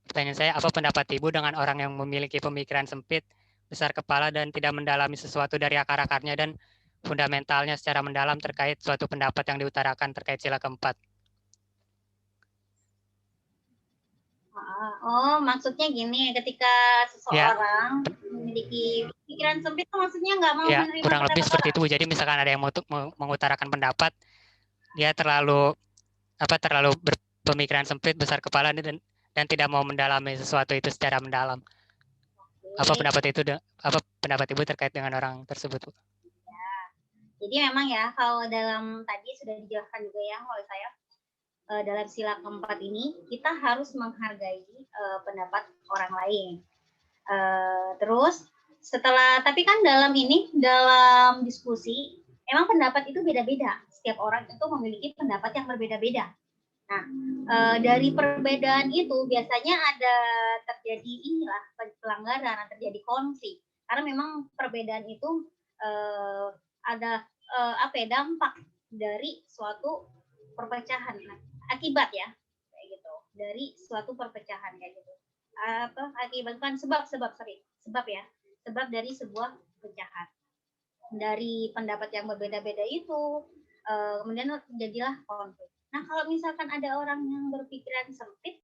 pertanyaan saya, apa pendapat Ibu dengan orang yang memiliki pemikiran sempit, besar kepala, dan tidak mendalami sesuatu dari akar-akarnya dan fundamentalnya secara mendalam terkait suatu pendapat yang diutarakan terkait sila keempat? Oh, maksudnya gini, ketika seseorang memiliki pikiran sempit, maksudnya nggak mau menerima kurang lebih pendapat seperti itu, Bu. Jadi misalkan ada yang mengutarakan pendapat, dia terlalu berpemikiran sempit, besar kepala, dan tidak mau mendalami sesuatu itu secara mendalam. Apa pendapat Ibu terkait dengan orang tersebut, Bu? Ya, jadi memang ya, kalau dalam tadi sudah dijelaskan juga ya oleh saya, dalam sila keempat ini kita harus menghargai pendapat orang lain. Terus tapi kan dalam diskusi emang pendapat itu beda-beda. Setiap orang itu memiliki pendapat yang berbeda-beda. Nah, dari perbedaan itu biasanya ada terjadi pelanggaran, terjadi konflik. Karena memang perbedaan itu ada dampak dari suatu perpecahan. Akibat ya, kayak gitu, dari suatu perpecahan kayak gitu. Akibat kan sebab dari sebuah pecahan. dari pendapat yang berbeda-beda itu, kemudian jadilah konflik. Nah, kalau misalkan ada orang yang berpikiran sempit,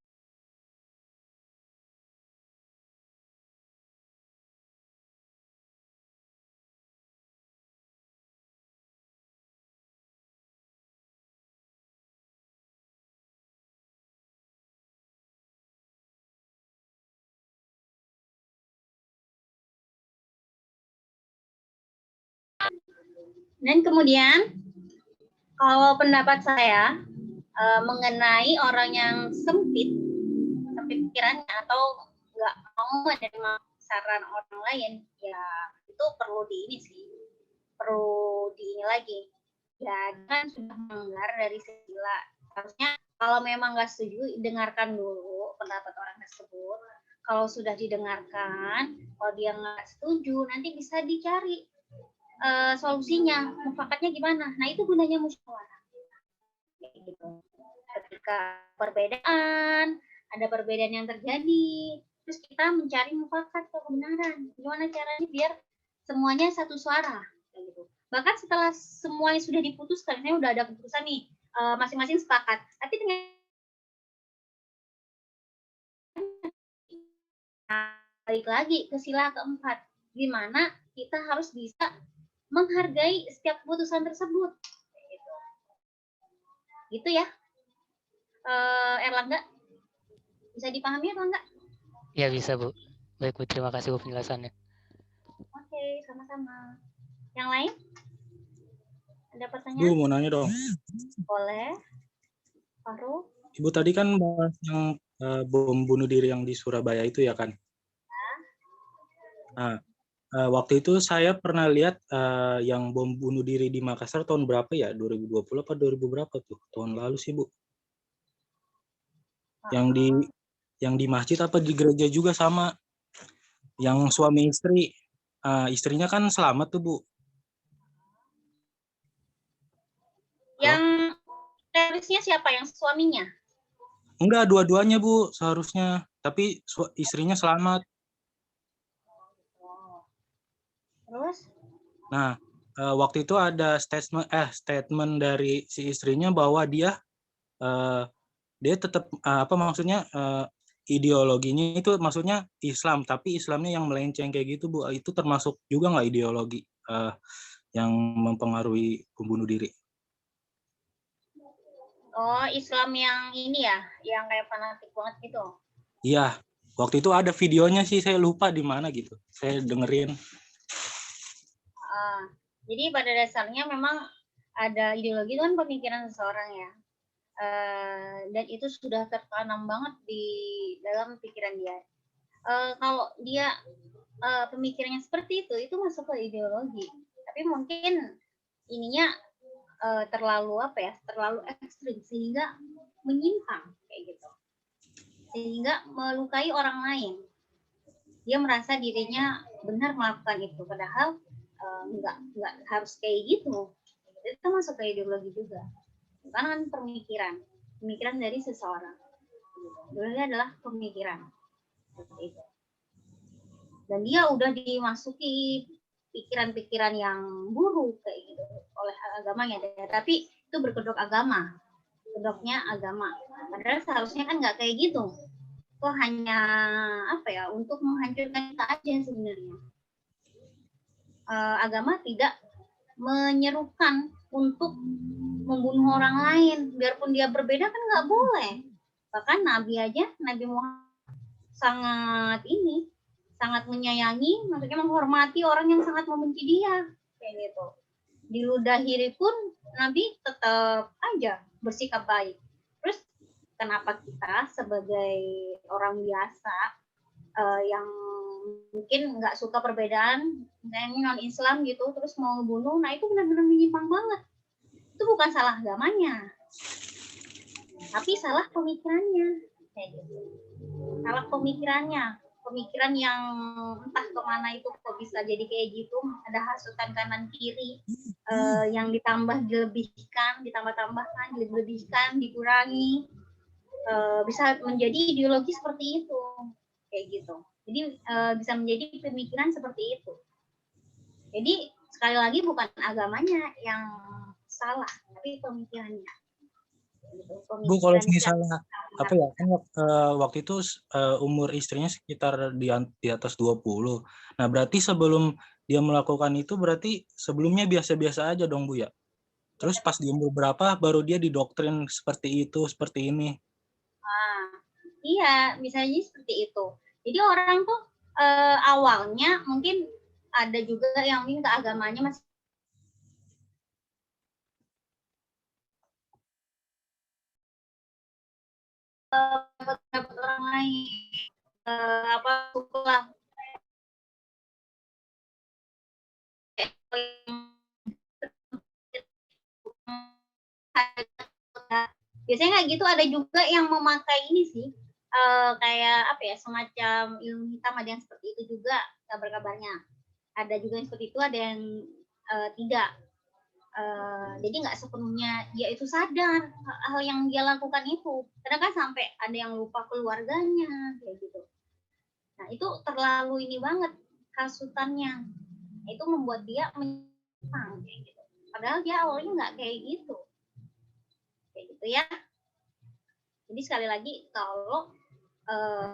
dan kemudian kalau pendapat saya mengenai orang yang sempit pikirannya atau nggak mau menerima saran orang lain, ya itu perlu ini lagi. Ya kan sudah melanggar dari sila. Harusnya kalau memang nggak setuju, dengarkan dulu pendapat orang tersebut. Kalau sudah didengarkan, kalau dia nggak setuju, nanti bisa dicari solusinya, mufakatnya gimana. Nah, itu gunanya musyawarah. Gitu. Ketika ada perbedaan yang terjadi, terus kita mencari mufakat kebenaran. Gimana caranya biar semuanya satu suara. Gitu. Bahkan setelah semuanya sudah diputuskan, saya udah ada keputusan nih, masing-masing sepakat. Tapi balik lagi ke sila keempat, di mana kita harus bisa menghargai setiap keputusan tersebut. Gitu ya, Erlangga, bisa dipahami Erlangga? Ya bisa Bu. Baik Bu, terima kasih Bu penjelasannya. Oke, sama-sama. Yang lain? Ada pertanyaan? Bu, mau nanya dong. Boleh. Faru? Ibu tadi kan bahas yang bom bunuh diri yang di Surabaya itu ya kan? Nah, waktu itu saya pernah lihat yang bom bunuh diri di Makassar tahun berapa ya? 2020 apa 2000 berapa tuh? Tahun lalu sih, Bu. Yang di masjid apa di gereja juga sama. Yang suami istri, istrinya kan selamat tuh, Bu. Yang terorisnya siapa? Yang suaminya? Enggak, dua-duanya, Bu, seharusnya. Tapi istrinya selamat. Terus? Nah, waktu itu ada statement dari si istrinya bahwa dia tetap maksudnya ideologinya itu maksudnya Islam, tapi Islamnya yang melenceng kayak gitu, Bu. Itu termasuk juga nggak ideologi yang mempengaruhi pembunuh diri? Oh, Islam yang ini ya, yang kayak fanatik banget gitu. Iya, waktu itu ada videonya sih, saya lupa di mana gitu. Saya dengerin. Jadi pada dasarnya memang ada ideologi itu kan pemikiran seseorang ya. Dan itu sudah tertanam banget di dalam pikiran dia. Kalau dia pemikirannya seperti itu masuk ke ideologi. Tapi mungkin ininya terlalu ekstrim sehingga menyimpang kayak gitu, sehingga melukai orang lain. Dia merasa dirinya benar melakukan itu, padahal nggak harus kayak gitu. Itu masuk ke ideologi juga. Karena kan pemikiran dari seseorang. Ideologi adalah pemikiran. Dan dia udah dimasuki pikiran-pikiran yang buruk kayak gitu oleh agamanya. Tapi itu berkedok agama. Kedoknya agama. Padahal seharusnya kan nggak kayak gitu. Itu hanya untuk menghancurkan kita aja sebenarnya. Agama tidak menyerukan untuk membunuh orang lain, biarpun dia berbeda kan nggak boleh. Bahkan Nabi Muhammad sangat menyayangi, maksudnya menghormati orang yang sangat membenci dia, kayak gitu. Diludahi pun Nabi tetap aja bersikap baik. Terus kenapa kita sebagai orang biasa yang mungkin nggak suka perbedaan, non Islam gitu, terus mau ngebunuh, nah itu benar-benar menyimpang banget. Itu bukan salah agamanya, tapi salah pemikirannya, kayak gitu. Salah pemikirannya, pemikiran yang entah kemana itu kok bisa jadi kayak gitu, ada hasutan kanan kiri yang dilebihkan, ditambah-tambahkan, dilebihkan, dikurangi, bisa menjadi ideologi seperti itu, kayak gitu. Jadi bisa menjadi pemikiran seperti itu. Jadi sekali lagi bukan agamanya yang salah, tapi pemikirannya. Bu, kalau misalnya apa ya, kan waktu itu umur istrinya sekitar di atas 20. Nah, berarti sebelum dia melakukan itu berarti sebelumnya biasa-biasa aja dong, Bu ya? Terus pas di umur berapa baru dia didoktrin seperti itu, seperti ini? Iya, bisa jadi seperti itu. Jadi orang tuh awalnya mungkin ada juga yang mungkin ke agamanya masih dapat orang lain apa lah biasanya kayak gitu. Ada juga yang memakai ini sih kayak apa ya, semacam ilmu hitam, ada yang seperti itu juga kabar-kabarnya. Ada juga yang seperti itu, ada yang tidak. Jadi nggak sepenuhnya dia itu sadar hal yang dia lakukan itu. Kadang kan sampai ada yang lupa keluarganya kayak gitu. Nah itu terlalu ini banget hasutannya. Itu membuat dia menyimpang kayak gitu. Padahal dia awalnya nggak kayak gitu. Kayak gitu ya. Jadi sekali lagi kalau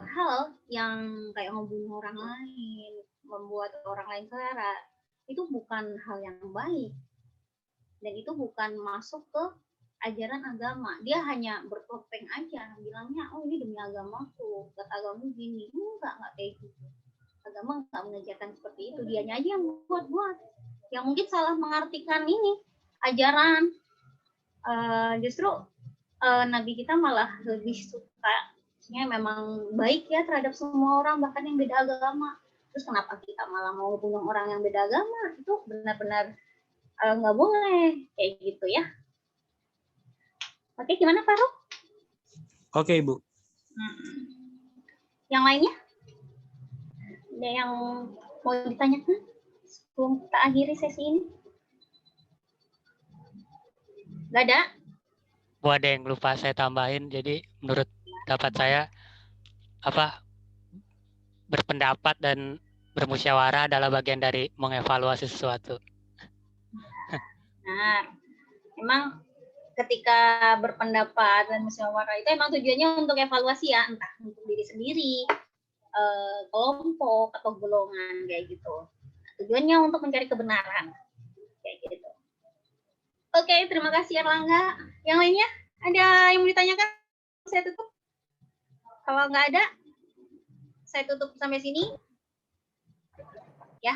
hal yang kayak membunuh orang lain, membuat orang lain selera, itu bukan hal yang baik. Dan itu bukan masuk ke ajaran agama. Dia hanya bertopeng aja, bilangnya, oh ini demi agamaku, kata agamamu gini. Enggak kayak gitu. Agama nggak mengajarkan seperti itu. Dianya aja yang buat-buat. Yang mungkin salah mengartikan ini ajaran. Justru Nabi kita malah lebih suka, memang baik ya terhadap semua orang, bahkan yang beda agama. Terus kenapa kita malah mau bunuh orang yang beda agama? Itu benar-benar nggak boleh kayak gitu ya. Oke, gimana Faruk? Oke, Bu. Yang lainnya? Ada yang mau ditanyakan sebelum kita akhiri sesi ini? Nggak ada? Bu, ada yang lupa saya tambahin. Jadi menurut pendapat saya, berpendapat dan bermusyawarah adalah bagian dari mengevaluasi sesuatu. Nah, emang ketika berpendapat dan musyawarah itu emang tujuannya untuk evaluasi ya, entah untuk diri sendiri, kelompok atau golongan kayak gitu. Tujuannya untuk mencari kebenaran kayak gitu. Oke, terima kasih Erlangga. Yang lainnya ada yang mau ditanyakan? Saya tutup. Kalau nggak ada, saya tutup sampai sini. Ya,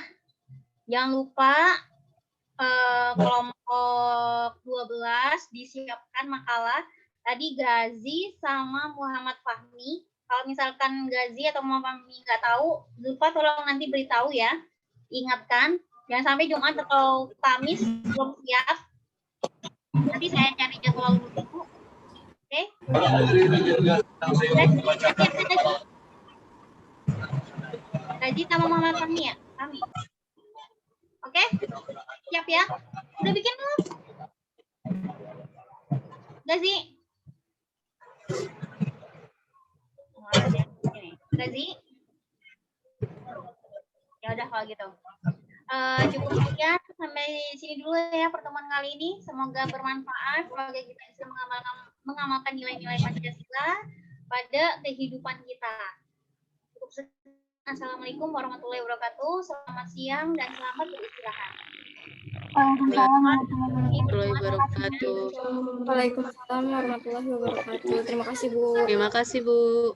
jangan lupa kelompok 12 disiapkan makalah. Tadi Gazi sama Muhammad Fahmi. Kalau misalkan Gazi atau Muhammad Fahmi nggak tahu, lupa tolong nanti beritahu ya. Ingatkan, jangan sampai Jumat atau Kamis belum siap. Nanti saya cari jadwal dulu. Oke? Gazi sama Muhammad Fahmi ya? Kami. Oke? Siap ya? Udah bikin belum? Gazi? Gazi? Ya udah kalau gitu. Cukup sekian sampai sini dulu ya pertemuan kali ini. Semoga bermanfaat. Semoga kita bisa mengamalkan nilai-nilai Pancasila pada kehidupan kita. Cukup sekian. Assalamualaikum warahmatullahi wabarakatuh. Selamat siang dan selamat beristirahat. Warahmatullahi wabarakatuh. Waalaikumsalam warahmatullahi wabarakatuh. Terima kasih, Bu. Terima kasih, Bu.